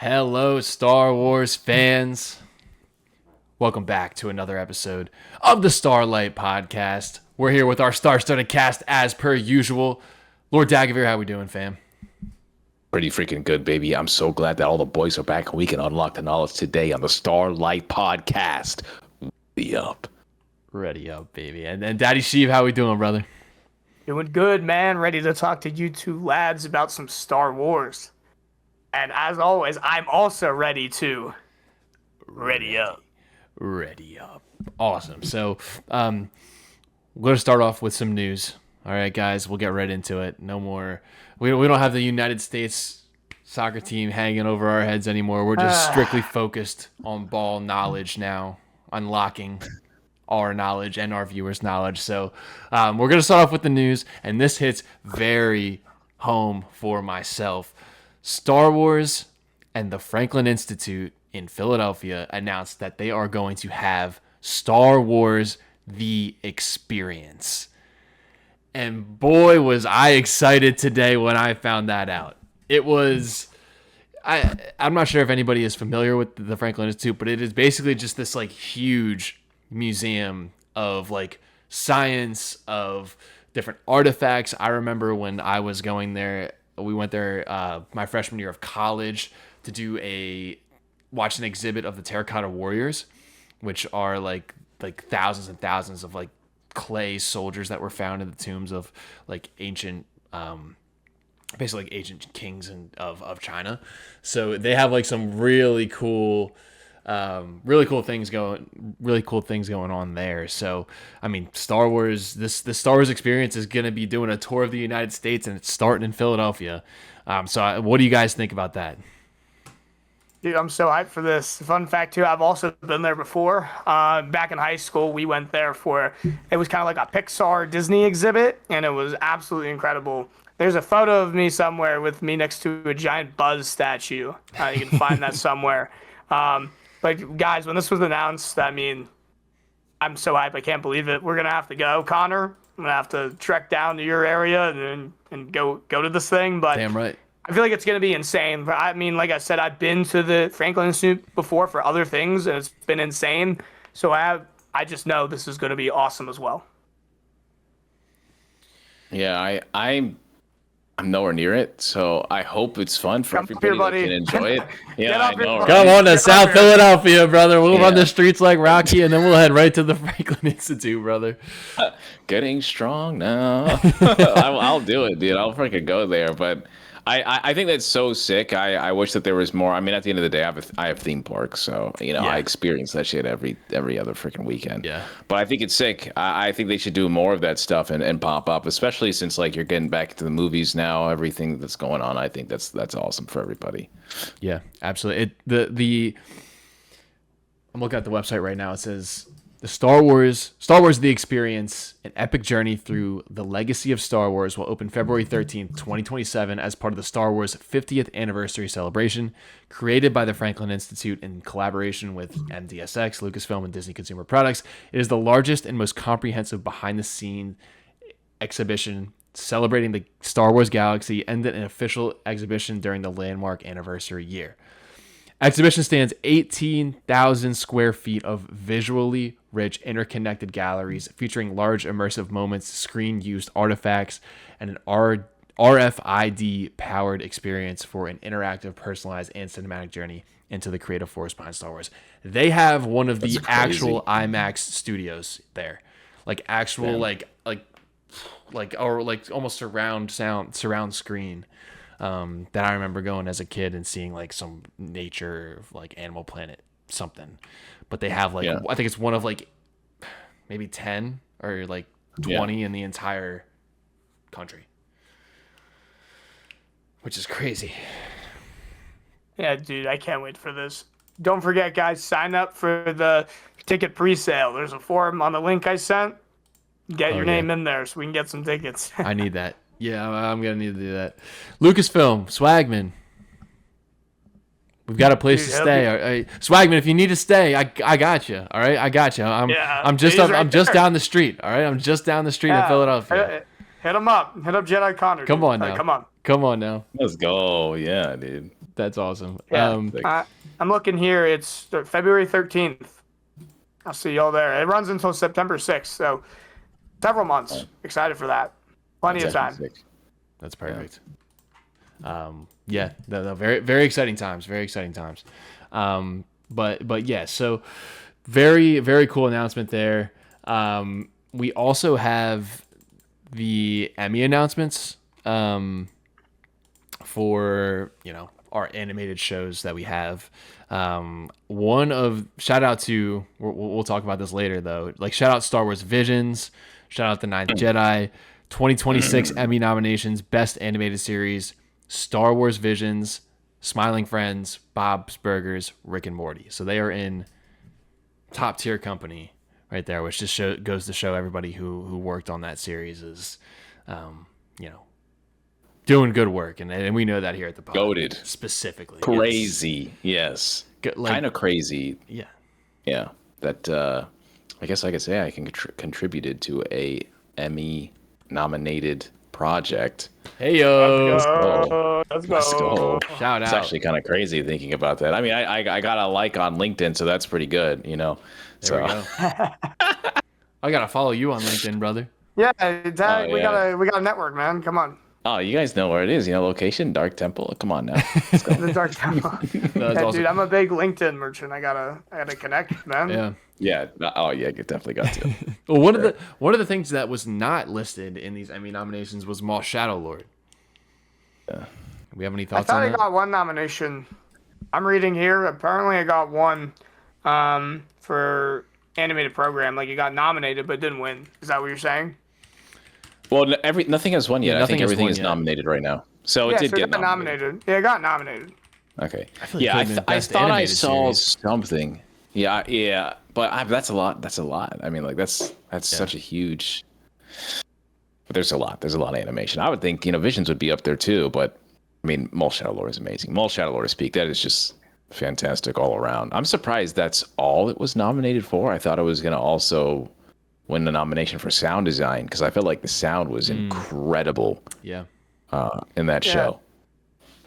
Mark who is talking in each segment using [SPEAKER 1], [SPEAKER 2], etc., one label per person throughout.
[SPEAKER 1] Hello, Star Wars fans. Welcome back to another episode of the Starlight podcast. We're here with our star-studded cast as per usual. Lord Dagovere, how we doing, fam?
[SPEAKER 2] Pretty freaking good, baby. I'm so glad that all the boys are back and we can unlock the knowledge today on the Starlight podcast. Be up.
[SPEAKER 1] Ready up, baby. And Daddy Sheev, how we doing, brother?
[SPEAKER 3] Doing good, man. Ready to talk to you two lads about some Star Wars. And as always, I'm also ready to ready up.
[SPEAKER 1] Ready up. Awesome. So, we're going to start off with some news. All right, guys, we'll get right into it. No more. We don't have the United States soccer team hanging over our heads anymore. We're just strictly focused on ball knowledge now, unlocking our knowledge and our viewers' knowledge. So we're going to start off with the news, and this hits very home for myself. Star Wars and the Franklin Institute in Philadelphia announced that they are going to have Star Wars The Experience. And boy, was I excited today when I found that out. It was... I'm not sure if anybody is familiar with the Franklin Institute, but it is basically just this like huge museum of like science, of different artifacts. I remember when I was going there, we went there my freshman year of college to watch an exhibit of the Terracotta Warriors, which are like thousands and thousands of like clay soldiers that were found in the tombs of like ancient basically like ancient kings of China. So they have like some really cool things going on there. So I mean, Star Wars, the Star Wars experience is going to be doing a tour of the United States, and it's starting in Philadelphia. What do you guys think about that?
[SPEAKER 3] Dude, I'm so hyped for this. Fun fact, too, I've also been there before. Back in high school, we went there it was kind of like a Pixar Disney exhibit, and it was absolutely incredible. There's a photo of me somewhere with me next to a giant Buzz statue. You can find that somewhere. But guys, when this was announced, I mean, I'm so hyped. I can't believe it. We're going to have to go, Connor. I'm going to have to trek down to your area and go to this thing. But
[SPEAKER 1] Damn right.
[SPEAKER 3] I feel like it's going to be insane. I mean, like I said, I've been to the Franklin Institute before for other things, and it's been insane. So I just know this is going to be awesome as well.
[SPEAKER 2] Yeah, I'm nowhere near it, so I hope it's fun for everybody that can enjoy it. Yeah, I know. Right?
[SPEAKER 1] Come on to South Philadelphia, brother. We'll run the streets like Rocky, and then we'll head right to the Franklin Institute, brother.
[SPEAKER 2] Getting strong now. I'll do it, dude. I'll freaking go there, but I think that's so sick. I wish that there was more. I mean, at the end of the day, I have theme parks, so I experience that shit every other freaking weekend.
[SPEAKER 1] Yeah.
[SPEAKER 2] But I think it's sick. I think they should do more of that stuff and pop up, especially since like you're getting back to the movies now. Everything that's going on, I think that's awesome for everybody.
[SPEAKER 1] Yeah, absolutely. I'm looking at the website right now. It says the Star Wars The Experience, an epic journey through the legacy of Star Wars, will open February 13th, 2027 as part of the Star Wars 50th anniversary celebration, created by the Franklin Institute in collaboration with MDSX, Lucasfilm, and Disney Consumer Products. It is the largest and most comprehensive behind-the-scenes exhibition celebrating the Star Wars galaxy and an official exhibition during the landmark anniversary year. Exhibition stands 18,000 square feet of visually rich, interconnected galleries featuring large immersive moments, screen-used artifacts, and an RFID-powered experience for an interactive, personalized, and cinematic journey into the creative force behind Star Wars. They have one of the actual IMAX studios there, like actual like almost surround screen. That I remember going as a kid and seeing like some nature, like Animal Planet something, but they have I think it's one of like maybe 10 or like 20 in the entire country, which is crazy.
[SPEAKER 3] Yeah, dude, I can't wait for this. Don't forget, guys, sign up for the ticket pre-sale. There's a form on the link I sent. Get your name in there so we can get some tickets.
[SPEAKER 1] I need that. Yeah, I'm going to need to do that. Lucasfilm, Swagman. We've got a place to stay. Swagman, if you need to stay, I got you. All right, I got you. I'm just down the street. All right, I'm just down the street in Philadelphia.
[SPEAKER 3] Hit him up. Hit up Jedi Connor.
[SPEAKER 1] Come on now.
[SPEAKER 3] Come on.
[SPEAKER 1] Come on now.
[SPEAKER 2] Let's go. Yeah, dude.
[SPEAKER 1] That's awesome.
[SPEAKER 3] Yeah. I'm looking here. It's February 13th. I'll see y'all there. It runs until September 6th, so several months. Excited for that. Plenty of time.
[SPEAKER 2] Sick.
[SPEAKER 1] That's perfect. Yeah, no, very very exciting times. Very exciting times. But yeah, so very very cool announcement there. We also have the Emmy announcements for our animated shows that we have. Shout out to we'll talk about this later though. Like shout out Star Wars Visions, shout out The Ninth Jedi, 2026 Emmy nominations, Best Animated Series, Star Wars Visions, Smiling Friends, Bob's Burgers, Rick and Morty. So they are in top tier company right there, which just goes to show everybody who worked on that series is, doing good work, and we know that here at the pod.
[SPEAKER 2] Goated.
[SPEAKER 1] Specifically.
[SPEAKER 2] Crazy. Yes. Kind of crazy.
[SPEAKER 1] Yeah.
[SPEAKER 2] Yeah. That I guess I could say I contributed to a Emmy nominated project.
[SPEAKER 1] Hey yo.
[SPEAKER 3] Let's go.
[SPEAKER 1] Shout out.
[SPEAKER 2] It's actually kind of crazy thinking about that. I mean, I got a like on LinkedIn, so that's pretty good,
[SPEAKER 1] There we go. I gotta follow you on LinkedIn, brother.
[SPEAKER 3] Yeah, we got a network, man. Come on.
[SPEAKER 2] Oh, you guys know where it is. Location, Dark Temple. Come on now. Let's go.
[SPEAKER 3] The Dark Temple.
[SPEAKER 1] Awesome.
[SPEAKER 3] Dude, I'm a big LinkedIn merchant. I gotta connect, man.
[SPEAKER 1] Yeah.
[SPEAKER 2] Yeah. Oh, yeah. You definitely got to.
[SPEAKER 1] Well, one of the things that was not listed in these Emmy nominations was Maul Shadow Lord.
[SPEAKER 2] Yeah.
[SPEAKER 1] We have any
[SPEAKER 3] I
[SPEAKER 1] thoughts
[SPEAKER 3] thought
[SPEAKER 1] on
[SPEAKER 3] I
[SPEAKER 1] that?
[SPEAKER 3] got one nomination. I'm reading here. Apparently, I got one for animated program. Like, you got nominated but didn't win. Is that what you're saying?
[SPEAKER 2] Well, nothing has won yet.
[SPEAKER 1] Yeah,
[SPEAKER 2] I think
[SPEAKER 1] nothing has
[SPEAKER 2] everything
[SPEAKER 1] won
[SPEAKER 2] is
[SPEAKER 1] yet.
[SPEAKER 2] nominated right now. So it
[SPEAKER 3] Yeah,
[SPEAKER 2] did
[SPEAKER 3] so
[SPEAKER 2] get
[SPEAKER 3] it got nominated. Yeah, it got nominated.
[SPEAKER 2] Okay.
[SPEAKER 1] I feel like
[SPEAKER 2] Yeah,
[SPEAKER 1] it could've been
[SPEAKER 2] I
[SPEAKER 1] Best
[SPEAKER 2] thought I
[SPEAKER 1] Animated
[SPEAKER 2] saw
[SPEAKER 1] Series.
[SPEAKER 2] something. Yeah, but that's a lot. That's a lot. I mean, like that's such a huge. But there's a lot. There's a lot of animation. I would think Visions would be up there too. But I mean, Maul Shadow Lord is amazing. Maul Shadow Lord to speak. That is just fantastic all around. I'm surprised that's all it was nominated for. I thought it was gonna also win the nomination for sound design because I felt like the sound was incredible
[SPEAKER 1] Yeah.
[SPEAKER 2] in that show.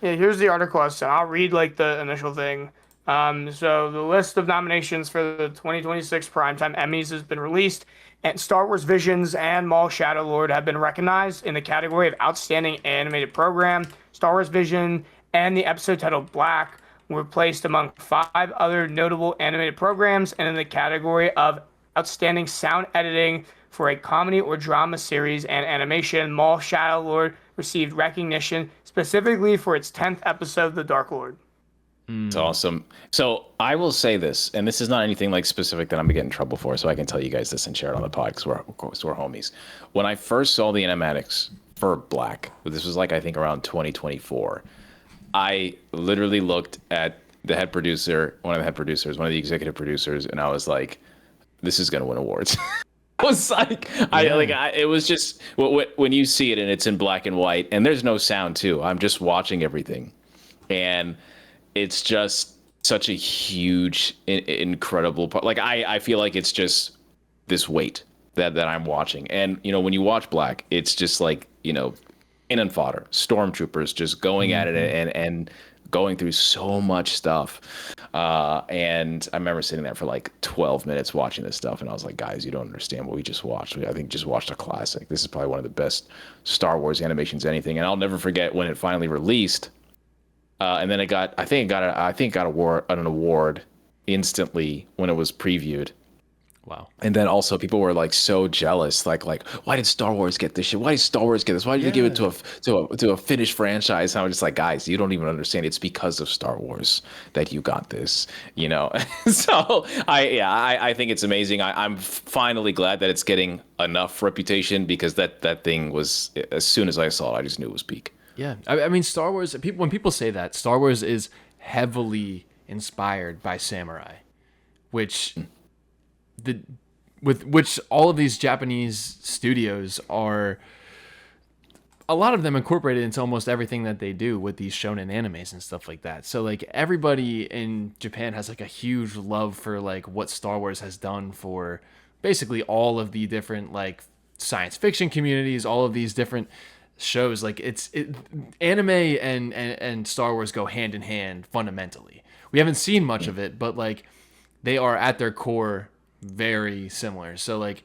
[SPEAKER 3] Yeah, here's the article I sent. I'll read like the initial thing. So the list of nominations for the 2026 Primetime Emmys has been released, and Star Wars Visions and Maul Shadow Lord have been recognized in the category of Outstanding Animated Program. Star Wars Vision and the episode titled Black were placed among 5 other notable animated programs, and in the category of Outstanding Sound Editing for a Comedy or Drama Series and Animation, Maul Shadow Lord received recognition specifically for its 10th episode, The Dark Lord.
[SPEAKER 2] It's awesome. So I will say this, and this is not anything like specific that I'm gonna get in trouble for, so I can tell you guys this and share it on the pod because we're homies. When I first saw the animatics for Black, this was like I think around 2024, I literally looked at the head producer, one of the executive producers, and I was like, this is gonna win awards. I was like, it was just when you see it and it's in black and white and there's no sound too. I'm just watching everything, and it's just such a huge, incredible part. Like I feel like it's just this weight that I'm watching, and when you watch Black, it's just like cannon fodder, stormtroopers just going at it and going through so much stuff. And I remember sitting there for like 12 minutes watching this stuff, and I was like, guys, you don't understand what we just watched. I think just watched a classic. This is probably one of the best Star Wars animations anything. And I'll never forget when it finally released. And then it got an award instantly when it was previewed.
[SPEAKER 1] Wow.
[SPEAKER 2] And then also people were like so jealous, like why did Star Wars get this shit? Why did Star Wars get this? Why did you give it to a finished franchise? And I was just like, guys, you don't even understand. It's because of Star Wars that you got this, So I think it's amazing. I'm finally glad that it's getting enough reputation because that thing was, as soon as I saw it, I just knew it was peak.
[SPEAKER 1] Yeah. I mean, Star Wars. When people say that, Star Wars is heavily inspired by samurai, which. Which all of these Japanese studios are, a lot of them incorporated into almost everything that they do with these shonen animes and stuff like that. So like everybody in Japan has like a huge love for like what Star Wars has done for basically all of the different like science fiction communities, all of these different shows, like anime and Star Wars go hand in hand fundamentally. We haven't seen much of it, but like they are at their core very similar. So like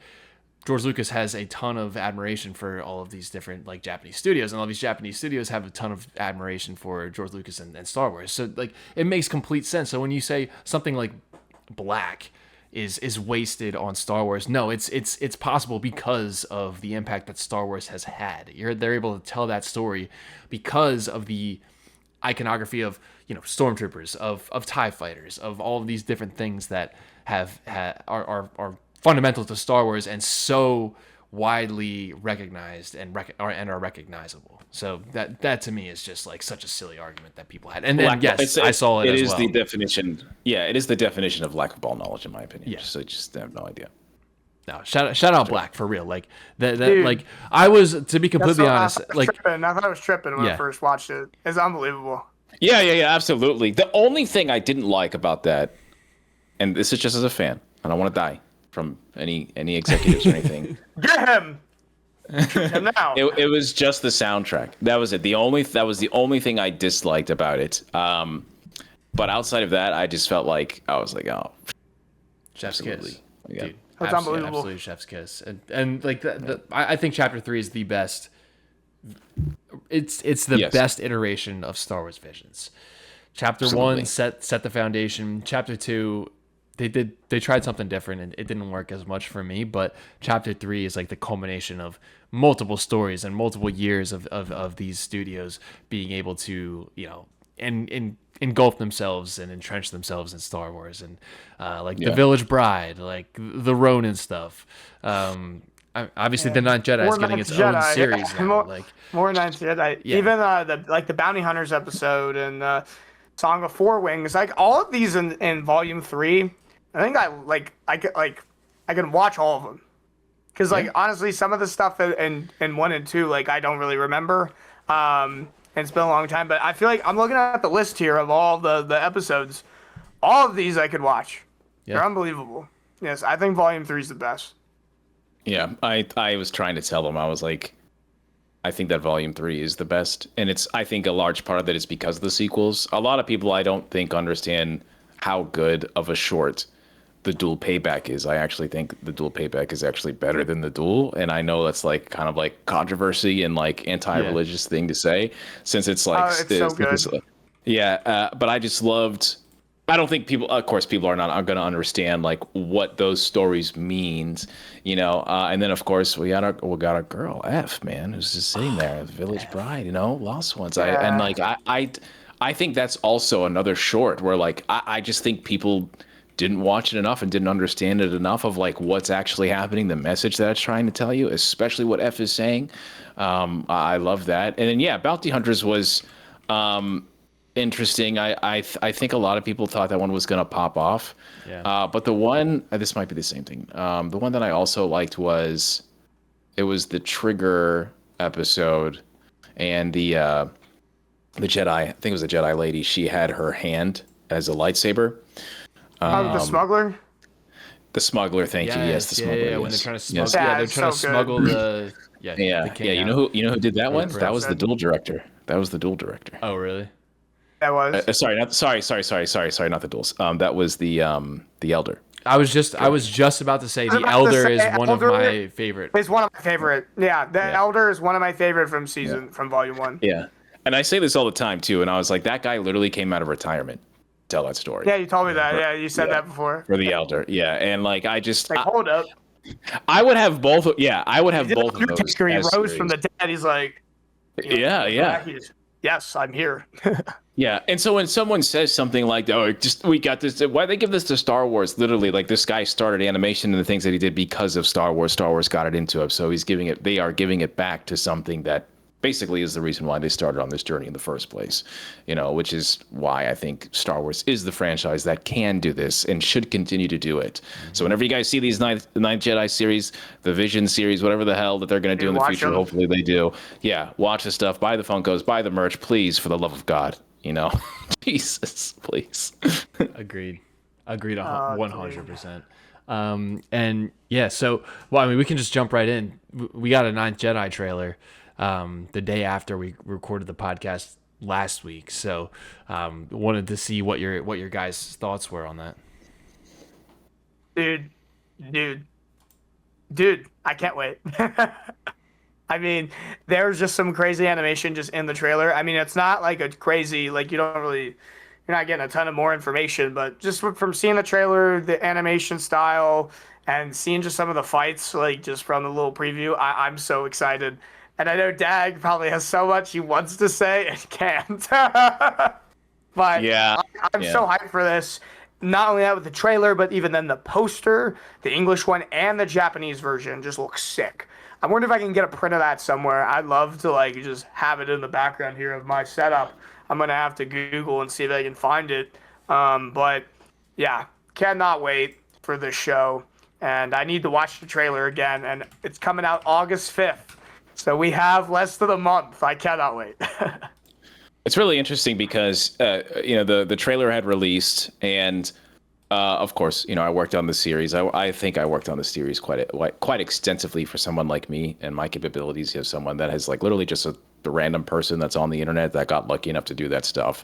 [SPEAKER 1] George Lucas has a ton of admiration for all of these different like Japanese studios, and all these Japanese studios have a ton of admiration for George Lucas and Star Wars. So like it makes complete sense. So when you say something like Black is wasted on Star Wars, no, it's possible because of the impact that Star Wars has had. They're able to tell that story because of the iconography of, you know, stormtroopers, of TIE fighters, of all of these different things that are fundamental to Star Wars and so widely recognized and are recognizable. So that to me is just like such a silly argument that people had. And then I saw it as well.
[SPEAKER 2] It is the definition. Yeah, it is the definition of lack of ball knowledge, in my opinion.
[SPEAKER 1] Yeah.
[SPEAKER 2] So just have no idea.
[SPEAKER 1] No, shout out Black for real. Like that like I was, to be completely honest,
[SPEAKER 3] I thought I was tripping when I first watched it. It's unbelievable.
[SPEAKER 2] Yeah, absolutely. The only thing I didn't like about that, and this is just as a fan, I don't want to die from any executives or anything.
[SPEAKER 3] Get him! Him now.
[SPEAKER 2] It was just the soundtrack. That was it. That was the only thing I disliked about it. But outside of that, I just felt like I was like, oh,
[SPEAKER 1] chef's kiss,
[SPEAKER 2] yeah.
[SPEAKER 1] dude.
[SPEAKER 3] That's unbelievable.
[SPEAKER 1] Absolutely chef's kiss, and like I think Chapter 3 is the best. It's the best iteration of Star Wars Visions. Chapter 1 set the foundation. Chapter 2, they tried something different and it didn't work as much for me. But Chapter 3 is like the culmination of multiple stories and multiple years of these studios being able to, you know, and engulf themselves and entrench themselves in Star Wars, and The Village Bride, like the Ronin stuff. Obviously, The Ninth Jedi is getting its own series now.
[SPEAKER 3] More Ninth Jedi.
[SPEAKER 1] Yeah.
[SPEAKER 3] Even the Bounty Hunters episode and Song of Four Wings. Like all of these in Volume 3, I think I can watch all of them. Because honestly, some of the stuff in 1 and 2, like I don't really remember. And it's been a long time, but I feel like I'm looking at the list here of all the episodes. All of these I could watch. Yeah. They're unbelievable. Yes, I think Volume 3 is the best.
[SPEAKER 2] Yeah, I was trying to tell them, I was like, I think that Volume 3 is the best. And I think a large part of it is because of the sequels. A lot of people, I don't think, understand how good of a short the Duel Payback is. I actually think the Duel Payback is actually better than the Duel. And I know that's like kind of like controversy and like anti-religious thing to say, since it's like,
[SPEAKER 3] it's so good.
[SPEAKER 2] But I just loved, I don't think people, of course, people are going to understand like what those stories means, you know. And then of course we got a girl, F, man, who's just sitting there, Village Bride, you know, Lost Ones.
[SPEAKER 3] Yeah.
[SPEAKER 2] I think that's also another short where like I just think people didn't watch it enough and didn't understand it enough of like what's actually happening, the message that it's trying to tell you, especially what F is saying. I love that. And then Bounty Hunters was interesting. I think a lot of people thought that one was going to pop off. Yeah. But the one, this might be the same thing. The one that I also liked was the Trigger episode, and the Jedi, I think it was the Jedi lady, she had her hand as a lightsaber.
[SPEAKER 3] The smuggler?
[SPEAKER 2] The smuggler, thank you. Yes, the smuggler.
[SPEAKER 1] Yeah, when they're trying to smuggle, they're trying to smuggle the
[SPEAKER 2] You know who did that one? That was the Duel director.
[SPEAKER 1] Oh, really?
[SPEAKER 3] That was.
[SPEAKER 2] Sorry, not the Duels. That was the Elder.
[SPEAKER 1] I was just about to say the Elder is one of my favorite.
[SPEAKER 3] It's one of my favorite. Yeah, the Elder is one of my favorite from Volume 1.
[SPEAKER 2] Yeah, and I say this all the time too. And I was like, that guy literally came out of retirement. Tell that story.
[SPEAKER 3] Yeah, you told me that. Yeah, you said that before.
[SPEAKER 2] For the Elder, and like I just
[SPEAKER 3] hold up.
[SPEAKER 2] I would have both. Yeah, I would have both of those.
[SPEAKER 3] He rose from the dead. He's like,
[SPEAKER 2] yeah.
[SPEAKER 3] Yes, I'm here.
[SPEAKER 2] Yeah, and so when someone says something like, "Oh, we got this," why they give this to Star Wars? Literally, like this guy started animation and the things that he did because of Star Wars. Star Wars got it into him, so they are giving it back to something that basically is the reason why they started on this journey in the first place, you know, which is why I think Star Wars is the franchise that can do this and should continue to do it. Mm-hmm. So whenever you guys see these Ninth Jedi series, the Vision series, whatever the hell that they're going to do in the future, hopefully they do. Yeah, watch the stuff, buy the Funkos, buy the merch, please, for the love of God, you know. Jesus, please.
[SPEAKER 1] Agreed 100%. And yeah, so, well, I mean, we can just jump right in. We got a Ninth Jedi trailer. the day after we recorded the podcast last week. So wanted to see what your guys' thoughts were on that.
[SPEAKER 3] Dude, I can't wait. I mean, there's just some crazy animation just in the trailer. I mean, it's not like a crazy, like you're not getting a ton of more information, but just from seeing the trailer, the animation style, and seeing just some of the fights, like just from the little preview, I'm so excited. And I know Dag probably has so much he wants to say and can't. But
[SPEAKER 2] Yeah.
[SPEAKER 3] I'm so hyped for this. Not only that with the trailer, but even then the poster, the English one and the Japanese version just looks sick. I wonder if I can get a print of that somewhere. I'd love to like just have it in the background here of my setup. I'm gonna have to Google and see if I can find it. But yeah, cannot wait for this show. And I need to watch the trailer again. And it's coming out August 5th. So we have less than a month. I cannot wait.
[SPEAKER 2] It's really interesting because the trailer had released, and of course, I worked on the series. I think I worked on the series quite extensively for someone like me and my capabilities as someone that has like literally just the random person that's on the internet that got lucky enough to do that stuff.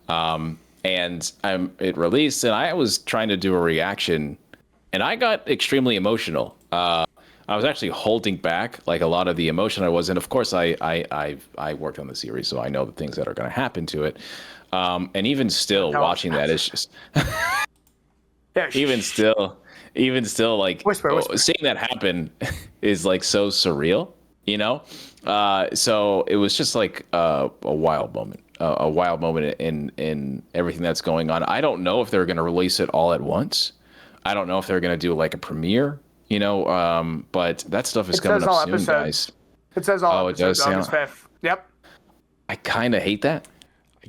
[SPEAKER 2] And it released, and I was trying to do a reaction, and I got extremely emotional. I was actually holding back like a lot of the emotion I was, and of course I worked on the series, so I know the things that are going to happen to it. And even still, watching that is just even still like
[SPEAKER 3] Whisper.
[SPEAKER 2] Seeing that happen is like so surreal, So it was just like a wild moment, in everything that's going on. I don't know if they're going to release it all at once. I don't know if they're going to do like a premiere. But that stuff is coming up soon, guys.
[SPEAKER 3] It says all episodes August 5th. Yep.
[SPEAKER 2] I kind of hate that.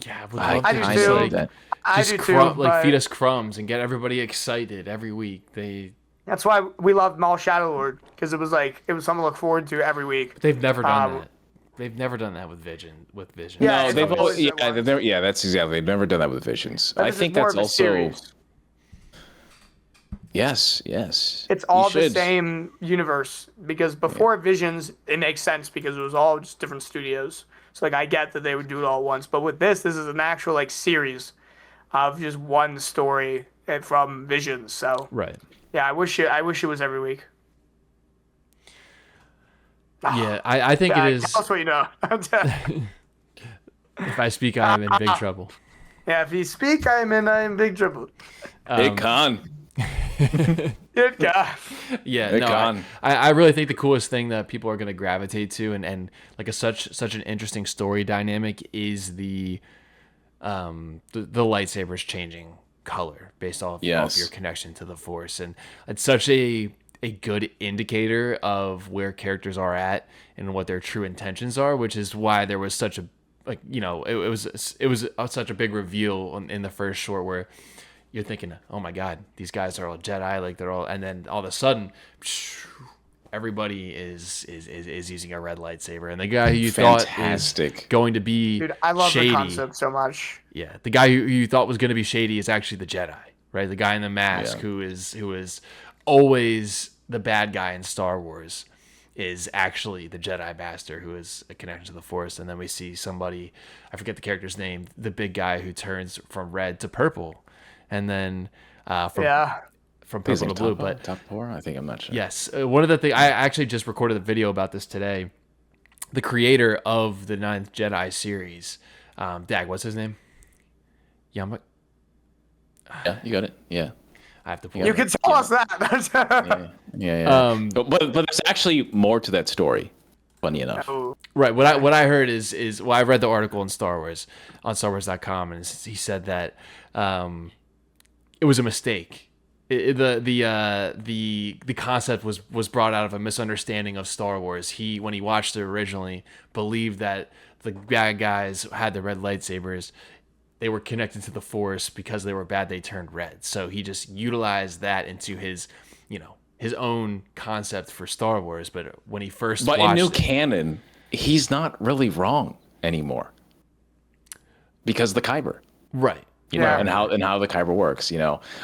[SPEAKER 1] Yeah,
[SPEAKER 3] I do too.
[SPEAKER 2] That.
[SPEAKER 3] I do too.
[SPEAKER 1] Feed us crumbs and get everybody excited every week.
[SPEAKER 3] That's why we loved Maul Shadow Lord, because it was something to look forward to every week.
[SPEAKER 1] They've never done that. They've never done that with Vision.
[SPEAKER 3] Yeah,
[SPEAKER 2] no, they've always, that's exactly. They've never done that with Visions.
[SPEAKER 3] But
[SPEAKER 2] I think that's also.
[SPEAKER 3] Series.
[SPEAKER 2] Yes.
[SPEAKER 3] It's all the same universe, because before Visions, it makes sense because it was all just different studios. So like I get that they would do it all at once, but with this is an actual like series of just one story from Visions. So
[SPEAKER 1] right.
[SPEAKER 3] Yeah, I wish it was every week.
[SPEAKER 1] Yeah, I think it is.
[SPEAKER 3] Tell us what you know.
[SPEAKER 1] If I speak, I am in big trouble.
[SPEAKER 3] Yeah, if you speak, I am in big trouble.
[SPEAKER 2] Big con.
[SPEAKER 3] Good God.
[SPEAKER 1] Yeah,
[SPEAKER 2] Big
[SPEAKER 1] no,
[SPEAKER 2] con.
[SPEAKER 1] I really think the coolest thing that people are going to gravitate to and like such an interesting story dynamic is the lightsabers changing color based off your connection to the Force, and it's such a good indicator of where characters are at and what their true intentions are, which is why there was such a it was such a big reveal in the first short where you're thinking, oh my God, these guys are all Jedi, like they're all, and then all of a sudden, everybody is using a red lightsaber, and the guy who you thought is going to be
[SPEAKER 3] Dude, I love
[SPEAKER 1] shady,
[SPEAKER 3] the concept so much.
[SPEAKER 1] Yeah, the guy who you thought was going to be shady is actually the Jedi, right? The guy in the mask who is always the bad guy in Star Wars is actually the Jedi Master who is a connection to the Force. And then we see somebody, I forget the character's name, the big guy who turns from red to purple. And then from purple to blue. But
[SPEAKER 2] top 4, I think, I'm not sure.
[SPEAKER 1] Yes, one of the things I actually just recorded a video about this today. The creator of the 9th Jedi series, Dag, what's his name?
[SPEAKER 2] Yeah, you got it. Yeah,
[SPEAKER 1] I have to pull.
[SPEAKER 3] You can tell us that.
[SPEAKER 2] Yeah. But there's actually more to that story. Funny enough.
[SPEAKER 1] Right. What I heard is I read the article in Star Wars on StarWars.com, and he said that it was a mistake. The concept was brought out of a misunderstanding of Star Wars. When he watched it originally, believed that the bad guys had the red lightsabers. They were connected to the Force because they were bad. They turned red. So he just utilized that into his own concept for Star Wars. But when he first watched
[SPEAKER 2] in new canon, he's not really wrong anymore because the Kyber.
[SPEAKER 1] Right.
[SPEAKER 2] And how the Kyber works,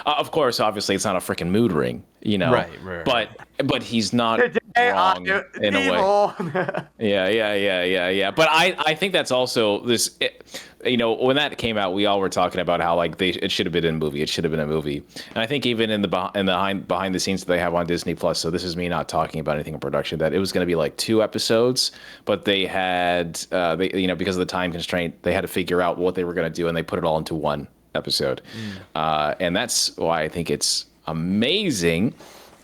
[SPEAKER 2] Of course, obviously, it's not a freaking mood ring.
[SPEAKER 1] Right.
[SPEAKER 2] But he's not
[SPEAKER 3] Today I
[SPEAKER 2] wrong
[SPEAKER 3] am
[SPEAKER 2] in a way.
[SPEAKER 3] evil.
[SPEAKER 2] Yeah. But I think that's also this. When that came out, we all were talking about how like it should have been in a movie. It should have been a movie. And I think even in the behind the scenes that they have on Disney Plus. So this is me not talking about anything in production. That it was going to be like 2 episodes, but they had because of the time constraint, they had to figure out what they were going to do, and they put it all into 1 episode. And that's why I think it's amazing.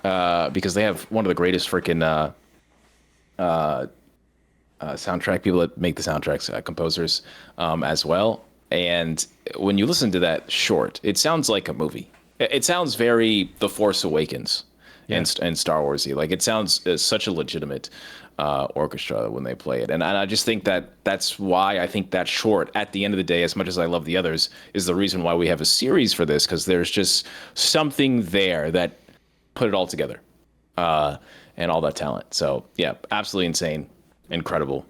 [SPEAKER 2] Because they have one of the greatest freaking soundtrack people that make the soundtracks, composers as well. And when you listen to that short, it sounds like a movie. It sounds very The Force Awakens and Star Warsy. Like it sounds such a legitimate orchestra when they play it. And I just think that's why I think that short, at the end of the day, as much as I love the others, is the reason why we have a series for this, because there's just something there that put it all together, and all that talent. So yeah, absolutely insane, incredible.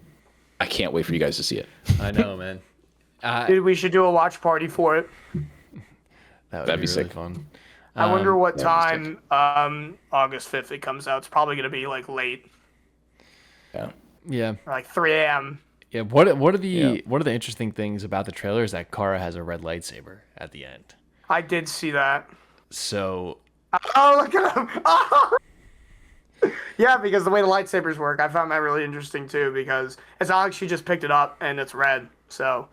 [SPEAKER 2] I can't wait for you guys to see it.
[SPEAKER 1] I know, man.
[SPEAKER 3] Dude, we should do a watch party for it.
[SPEAKER 1] That'd
[SPEAKER 2] be
[SPEAKER 1] really
[SPEAKER 2] sick.
[SPEAKER 1] fun.
[SPEAKER 3] I wonder what time August 5th it comes out. It's probably gonna be like late,
[SPEAKER 1] Yeah.
[SPEAKER 3] like 3 a.m.
[SPEAKER 1] Yeah. What are the interesting things about the trailer is that Kara has a red lightsaber at the end.
[SPEAKER 3] I did see that.
[SPEAKER 1] So
[SPEAKER 3] Oh, look at him! Oh! Yeah, because the way the lightsabers work, I found that really interesting too. Because it's not like she just picked it up and it's red. So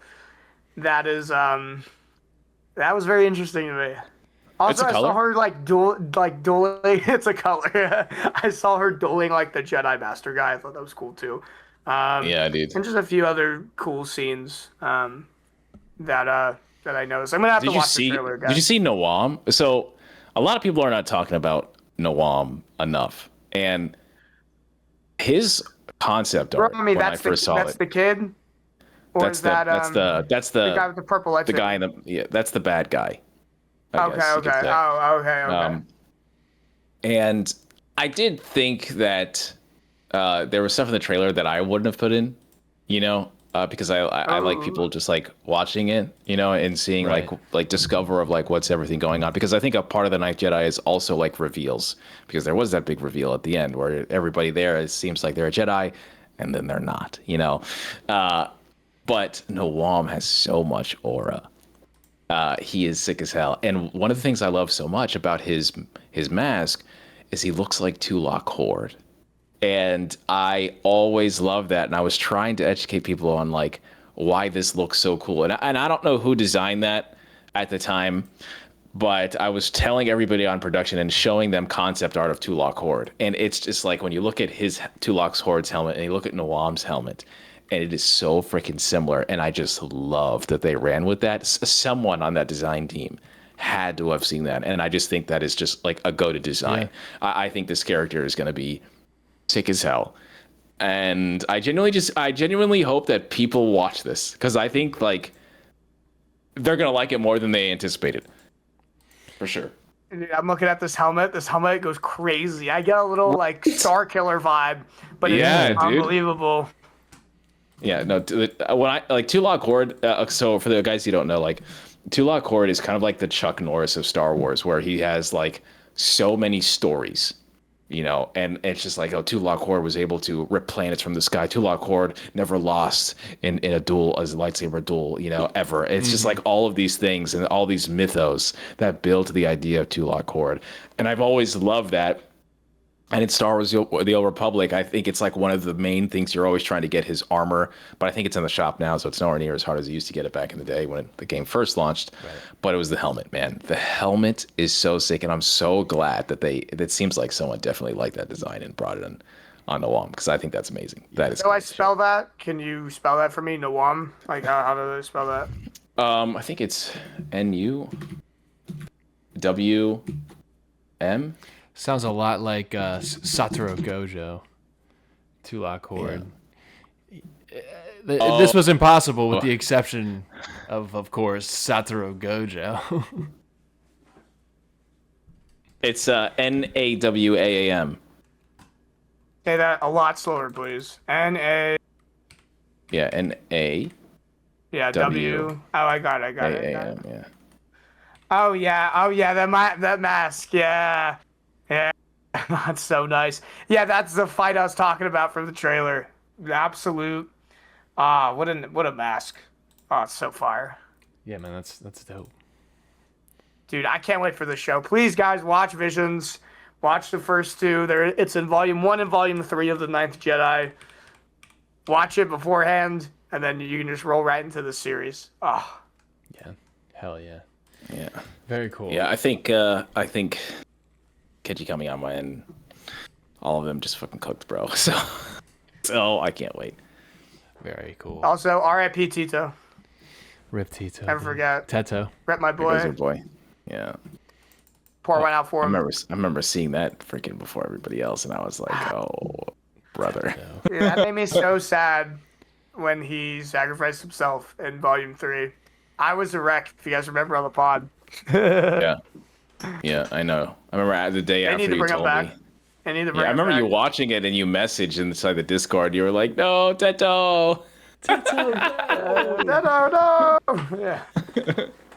[SPEAKER 3] that was very interesting to me. Also, I saw her dueling. It's a color. I saw her dueling like the Jedi Master guy. I thought that was cool too.
[SPEAKER 2] Yeah, dude.
[SPEAKER 3] And just a few other cool scenes that I noticed. I'm gonna have to watch the trailer again.
[SPEAKER 2] Did you see Noam? So a lot of people are not talking about Noam enough, and his concept art.
[SPEAKER 3] I mean,
[SPEAKER 2] when I first saw
[SPEAKER 3] that's
[SPEAKER 2] it,
[SPEAKER 3] the kid. Or
[SPEAKER 2] that's
[SPEAKER 3] is that
[SPEAKER 2] the
[SPEAKER 3] guy with the purple lightsaber?
[SPEAKER 2] the guy in the that's the bad guy. I
[SPEAKER 3] Okay.
[SPEAKER 2] guess you could
[SPEAKER 3] Okay.
[SPEAKER 2] say.
[SPEAKER 3] Oh, okay.
[SPEAKER 2] And I did think that there was stuff in the trailer that I wouldn't have put in, because I like people just like watching it, and seeing
[SPEAKER 1] Right.
[SPEAKER 2] like discover of like what's everything going on. Because I think a part of the Ninth Jedi is also like reveals, because there was that big reveal at the end where everybody there, it seems like they're a Jedi, and then they're not, But Noam has so much aura. He is sick as hell. And one of the things I love so much about his mask is he looks like Tulak Horde. And I always love that. And I was trying to educate people on like why this looks so cool. And I don't know who designed that at the time, but I was telling everybody on production and showing them concept art of Tulak Horde. And it's just like when you look at his Tulak Horde's helmet and you look at Noam's helmet, and it is so freaking similar. And I just love that they ran with that. Someone on that design team had to have seen that. And I just think that is just like a go-to design. Yeah. I think this character is going to be sick as hell. And I genuinely hope that people watch this, because I think like they're going to like it more than they anticipated. For sure.
[SPEAKER 3] Dude, I'm looking at this helmet. This helmet goes crazy. I get a little like Star Killer vibe, but it's unbelievable.
[SPEAKER 2] Yeah, no. When I like Tulak Horde, so for the guys who don't know, like Tulak Horde is kind of like the Chuck Norris of Star Wars, where he has like so many stories, and it's just like, Tulak Horde was able to rip planets from the sky. Tulak Horde never lost in a duel, as a lightsaber duel, ever. It's just like all of these things and all these mythos that build the idea of Tulak Horde, and I've always loved that. And in Star Wars: The Old Republic, I think it's like one of the main things you're always trying to get his armor, but I think it's in the shop now, so it's nowhere near as hard as it used to get it back in the day when the game first launched. Right. But it was the helmet, man. The helmet is so sick, and I'm so glad that it seems like someone definitely liked that design and brought it on Noam, because I think that's amazing. That is.
[SPEAKER 3] So I spell that? Can you spell that for me, Noam? Like how do I spell that?
[SPEAKER 2] I think it's NUWM.
[SPEAKER 1] Sounds a lot like Satoru Gojo, Tulak Horde. Yeah. This was impossible with the exception of course, Satoru Gojo.
[SPEAKER 2] It's NAWAAM.
[SPEAKER 3] Say that a lot slower, please. N-A...
[SPEAKER 2] Yeah, N-A...
[SPEAKER 3] Yeah, W... Oh, I got it.
[SPEAKER 2] A-A-M, yeah.
[SPEAKER 3] Oh, yeah, that mask, yeah. Yeah, that's so nice. Yeah, that's the fight I was talking about from the trailer. The absolute. What a mask. Oh, it's so fire.
[SPEAKER 1] Yeah, man, that's dope.
[SPEAKER 3] Dude, I can't wait for the show. Please, guys, watch Visions. Watch the first two. It's in Volume 1 and Volume 3 of The Ninth Jedi. Watch it beforehand, and then you can just roll right into the series. Oh.
[SPEAKER 1] Yeah. Hell yeah.
[SPEAKER 2] Yeah.
[SPEAKER 1] Very cool.
[SPEAKER 2] Yeah, I think Kenji Kamiyama and all of them just fucking cooked, bro. So I can't wait.
[SPEAKER 1] Very cool.
[SPEAKER 3] Also, R.I.P. Tito.
[SPEAKER 1] Rip Tito.
[SPEAKER 3] Never forget.
[SPEAKER 1] Teto.
[SPEAKER 3] Rep my
[SPEAKER 2] There goes our
[SPEAKER 3] boy.
[SPEAKER 2] boy. Yeah.
[SPEAKER 3] Pour one out for
[SPEAKER 2] I
[SPEAKER 3] him.
[SPEAKER 2] remember seeing that freaking before everybody else, and I was like, oh, brother.
[SPEAKER 3] Dude, that made me so sad when he sacrificed himself in Volume 3. I was a wreck, if you guys remember on the pod.
[SPEAKER 2] Yeah. Yeah, I know. I remember the day
[SPEAKER 3] They
[SPEAKER 2] after
[SPEAKER 3] need to
[SPEAKER 2] you
[SPEAKER 3] bring him
[SPEAKER 2] told
[SPEAKER 3] back.
[SPEAKER 2] me.
[SPEAKER 3] They need to bring
[SPEAKER 2] Yeah, I
[SPEAKER 3] him
[SPEAKER 2] remember
[SPEAKER 3] back.
[SPEAKER 2] you watching it and you messaged inside the Discord. You were like, "No, Teto."
[SPEAKER 3] No. Yeah.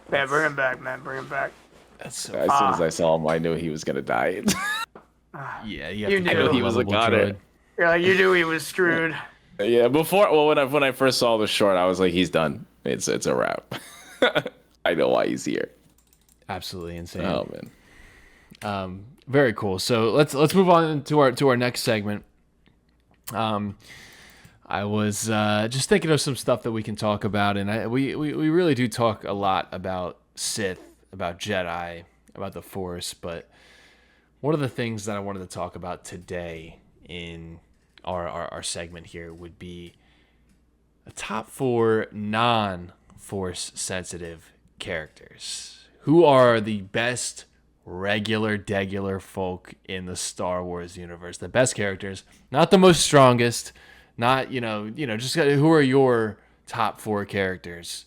[SPEAKER 3] Man, bring him back, man. Bring him back.
[SPEAKER 1] That's so.
[SPEAKER 2] As soon as I saw him, I knew he was gonna die.
[SPEAKER 1] Yeah,
[SPEAKER 3] You
[SPEAKER 1] you have to
[SPEAKER 3] knew
[SPEAKER 1] kill
[SPEAKER 3] he
[SPEAKER 1] the
[SPEAKER 2] was a
[SPEAKER 1] lovable
[SPEAKER 2] goner.
[SPEAKER 1] droid.
[SPEAKER 3] You're like, you knew he was screwed.
[SPEAKER 2] Yeah, when I first saw the short, I was like, "He's done. It's a wrap." I know why he's here.
[SPEAKER 1] Absolutely insane.
[SPEAKER 2] Oh man.
[SPEAKER 1] Very cool. So let's move on to our next segment. I was just thinking of some stuff that we can talk about, and we really do talk a lot about Sith, about Jedi, about the Force, but one of the things that I wanted to talk about today in our segment here would be a top 4 non-Force sensitive characters. Who are the best regular folk in the Star Wars universe? The best characters, not the most strongest, not just who are your top 4 characters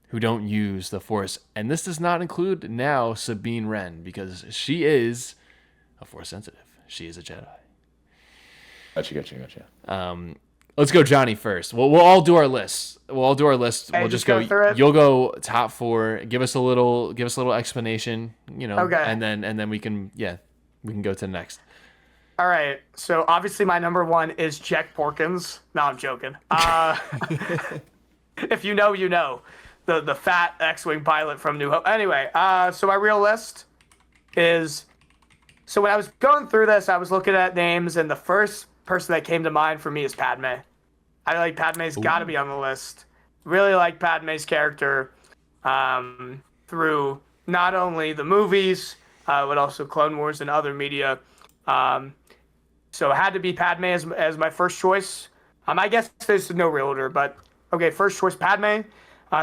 [SPEAKER 1] who don't use the Force? And this does not include now Sabine Wren, because she is a Force sensitive. She is a Jedi.
[SPEAKER 2] Gotcha.
[SPEAKER 1] Let's go Johnny first. We'll all do our lists. We'll
[SPEAKER 3] Hey,
[SPEAKER 1] just
[SPEAKER 3] just
[SPEAKER 1] go.
[SPEAKER 3] go through it?
[SPEAKER 1] You'll go top 4. Give us a little explanation.
[SPEAKER 3] Okay.
[SPEAKER 1] And then we can go to the next.
[SPEAKER 3] All right. So obviously my number 1 is Jack Porkins. No, I'm joking. If you know, you know. The fat X-Wing pilot from New Hope. Anyway, so my real list is... So when I was going through this, I was looking at names, and the first person that came to mind for me is Padme. I feel like Padme's got to be on the list. Really like Padme's character through not only the movies, but also Clone Wars and other media. So it had to be Padme as my first choice. I guess there's no real order, but okay, first choice Padme.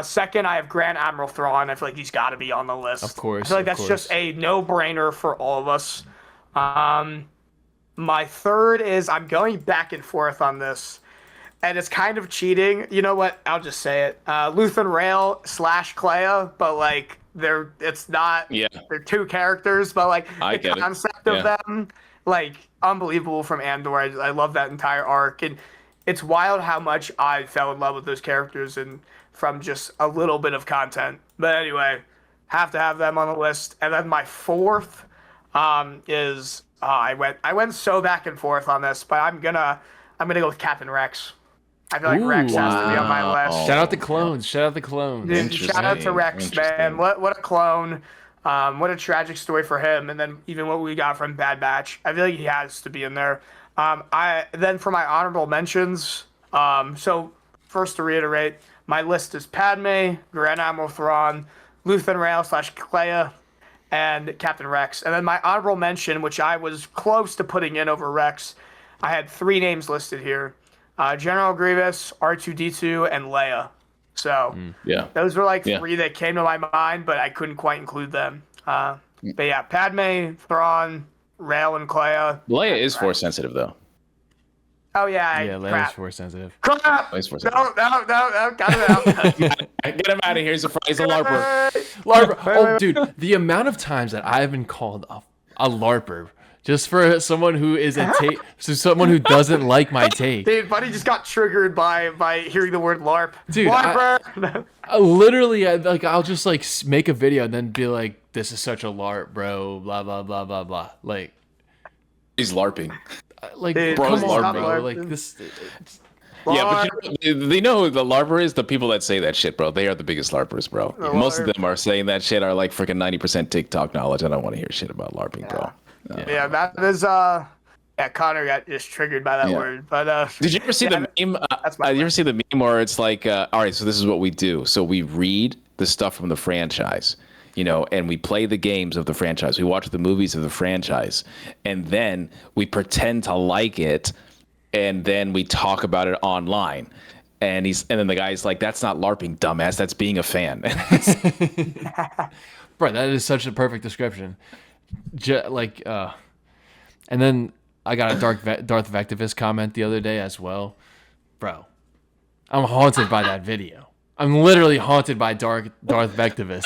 [SPEAKER 3] Second, I have Grand Admiral Thrawn. I feel like he's got to be on the list.
[SPEAKER 1] Of course.
[SPEAKER 3] I feel like that's just a no-brainer for all of us. My third is, I'm going back and forth on this, and it's kind of cheating. You know what? I'll just say it. Luthen Rail / Clea, but like it's not.
[SPEAKER 2] Yeah.
[SPEAKER 3] They're 2 characters, but like
[SPEAKER 2] I
[SPEAKER 3] the
[SPEAKER 2] get it.
[SPEAKER 3] concept of them, like unbelievable from Andor. I love that entire arc, and it's wild how much I fell in love with those characters and from just a little bit of content. But anyway, have to have them on the list. And then my fourth is I went so back and forth on this, but I'm gonna go with Captain Rex. I feel like Rex has to be on my list.
[SPEAKER 1] Shout out the clones.
[SPEAKER 3] Dude, shout out to Rex, man. What a clone. What a tragic story for him. And then even what we got from Bad Batch. I feel like he has to be in there. Then for my honorable mentions, so first to reiterate, my list is Padme, Grand Admiral Thrawn, Luthen Rail / Clea, and Captain Rex. And then my honorable mention, which I was close to putting in over Rex, I had 3 names listed here. General Grievous, R2-D2, and Leia. So those were like 3 that came to my mind, but I couldn't quite include them. But yeah, Padme, Thrawn, Rail, and Clea.
[SPEAKER 2] Leia is Force sensitive though.
[SPEAKER 3] Oh yeah,
[SPEAKER 1] Leia's Force sensitive.
[SPEAKER 3] Crap!
[SPEAKER 2] Leia's Force
[SPEAKER 3] No, got it out.
[SPEAKER 2] Get him out of here. He's a LARPer.
[SPEAKER 1] LARPer. Oh, dude, the amount of times that I've been called a LARPer just for someone who is someone who doesn't like my take.
[SPEAKER 3] Dude, Buddy just got triggered by hearing the word LARP.
[SPEAKER 1] Dude,
[SPEAKER 3] LARPer.
[SPEAKER 1] Literally, I'll just make a video and then be like, "This is such a LARP, bro." Blah blah blah blah blah. Like,
[SPEAKER 2] He's LARPing.
[SPEAKER 1] Like,
[SPEAKER 3] Dude,
[SPEAKER 1] come
[SPEAKER 2] bro's
[SPEAKER 1] on,
[SPEAKER 2] LARPing.
[SPEAKER 1] bro. Like
[SPEAKER 3] LARPing.
[SPEAKER 1] this.
[SPEAKER 2] Yeah, but they know who the LARPer is. The people that say that shit, bro. They are the biggest LARPers, bro.
[SPEAKER 3] The
[SPEAKER 2] Most of
[SPEAKER 3] LARP.
[SPEAKER 2] them are saying that shit are like freaking 90% TikTok knowledge. I don't want to hear shit about LARPing, bro.
[SPEAKER 3] Yeah, that is Connor got just triggered by that
[SPEAKER 2] Yeah.
[SPEAKER 3] word. But
[SPEAKER 2] Did you ever see the meme?
[SPEAKER 3] that's my
[SPEAKER 2] You ever see the meme where it's like, all right, so this is what we do. So we read the stuff from the franchise, and we play the games of the franchise. We watch the movies of the franchise, and then we pretend to like it, and then we talk about it online. And then the guy's like, "That's not LARPing, dumbass. That's being a fan."
[SPEAKER 1] Bro, that is such a perfect description. And then I got a Darth Vectivus comment the other day as well. Bro, I'm haunted by that video. I'm literally haunted by Darth Vectivus,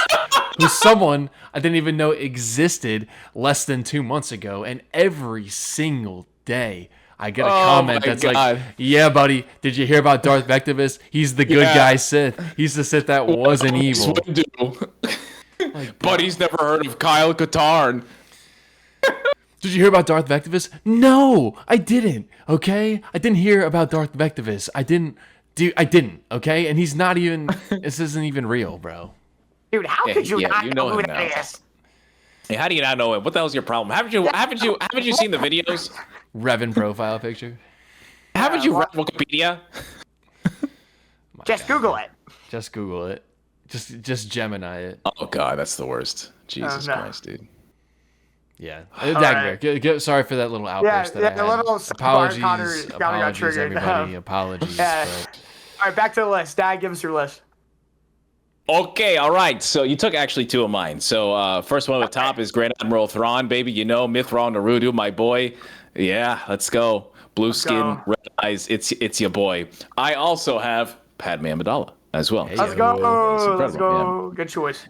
[SPEAKER 1] who's someone I didn't even know existed less than 2 months ago, and every single day I get a comment that's like, "Yeah, buddy, did you hear about Darth Vectivus? He's the good guy Sith. He's the Sith that wasn't evil."
[SPEAKER 2] But he's never heard of Kyle Katarn.
[SPEAKER 1] Did you hear about Darth Vectivus? No, I didn't. Okay, I didn't hear about Darth Vectivus. I didn't. Okay, and he's not even. This isn't even real, bro.
[SPEAKER 3] dude, how could you not know who
[SPEAKER 2] him
[SPEAKER 3] that
[SPEAKER 2] now.
[SPEAKER 3] is?
[SPEAKER 2] Hey, how do you not know him? What the hell's your problem? Haven't you seen the videos?
[SPEAKER 1] Revan profile picture.
[SPEAKER 2] Haven't you read Wikipedia?
[SPEAKER 3] Just Google it.
[SPEAKER 1] Just Google it. Just Gemini it.
[SPEAKER 2] Oh god, that's the worst. Jesus
[SPEAKER 3] no.
[SPEAKER 2] Christ, dude.
[SPEAKER 1] Yeah.
[SPEAKER 3] right.
[SPEAKER 1] Dagger, sorry for that little outburst that I had.
[SPEAKER 3] a little
[SPEAKER 1] Apologies,
[SPEAKER 3] Connor got triggered.
[SPEAKER 1] everybody. Apologies.
[SPEAKER 3] Yeah.
[SPEAKER 1] But
[SPEAKER 3] All right, back to the list. Dad, give us your list.
[SPEAKER 2] Okay, all right. So you took actually two of mine. So first one at the top is Grand Admiral Thrawn, baby. Mithral Naruto, my boy. Yeah, let's go. Blue skin, red eyes. It's your boy. I also have Padme Amidala as well.
[SPEAKER 1] Hey,
[SPEAKER 3] Let's
[SPEAKER 1] yo.
[SPEAKER 3] go. Let's go.
[SPEAKER 2] Yeah.
[SPEAKER 3] Good choice.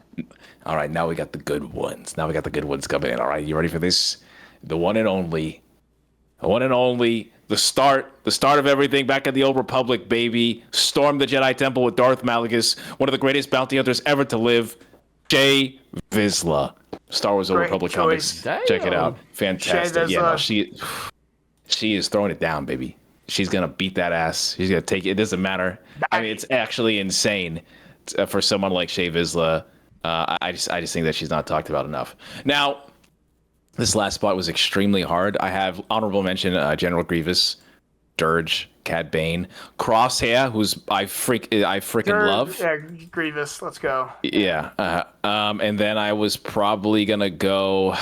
[SPEAKER 2] All right, now we got the good ones. Now we got the good ones coming in. All right, you ready for this? The one and only. The start of everything back at the Old Republic, baby. Storm the Jedi Temple with Darth Malgus, one of the greatest bounty hunters ever to live. Jay Vizsla. Star Wars Old
[SPEAKER 3] Great
[SPEAKER 2] Republic
[SPEAKER 3] choice.
[SPEAKER 2] comics. Check it out. Fantastic.
[SPEAKER 3] Jay
[SPEAKER 2] Yeah, no,
[SPEAKER 3] Vizsla.
[SPEAKER 2] she is throwing it down, baby. She's gonna beat that ass. She's gonna take it. It doesn't matter. I mean, it's actually insane for someone like Jay Vizsla. I just think that she's not talked about enough. Now, this last spot was extremely hard. I have honorable mention General Grievous, Dirge, Cad Bane, Crosshair, who's I freaking love.
[SPEAKER 3] Yeah, Grievous. Let's go.
[SPEAKER 2] Yeah. And then I was probably gonna go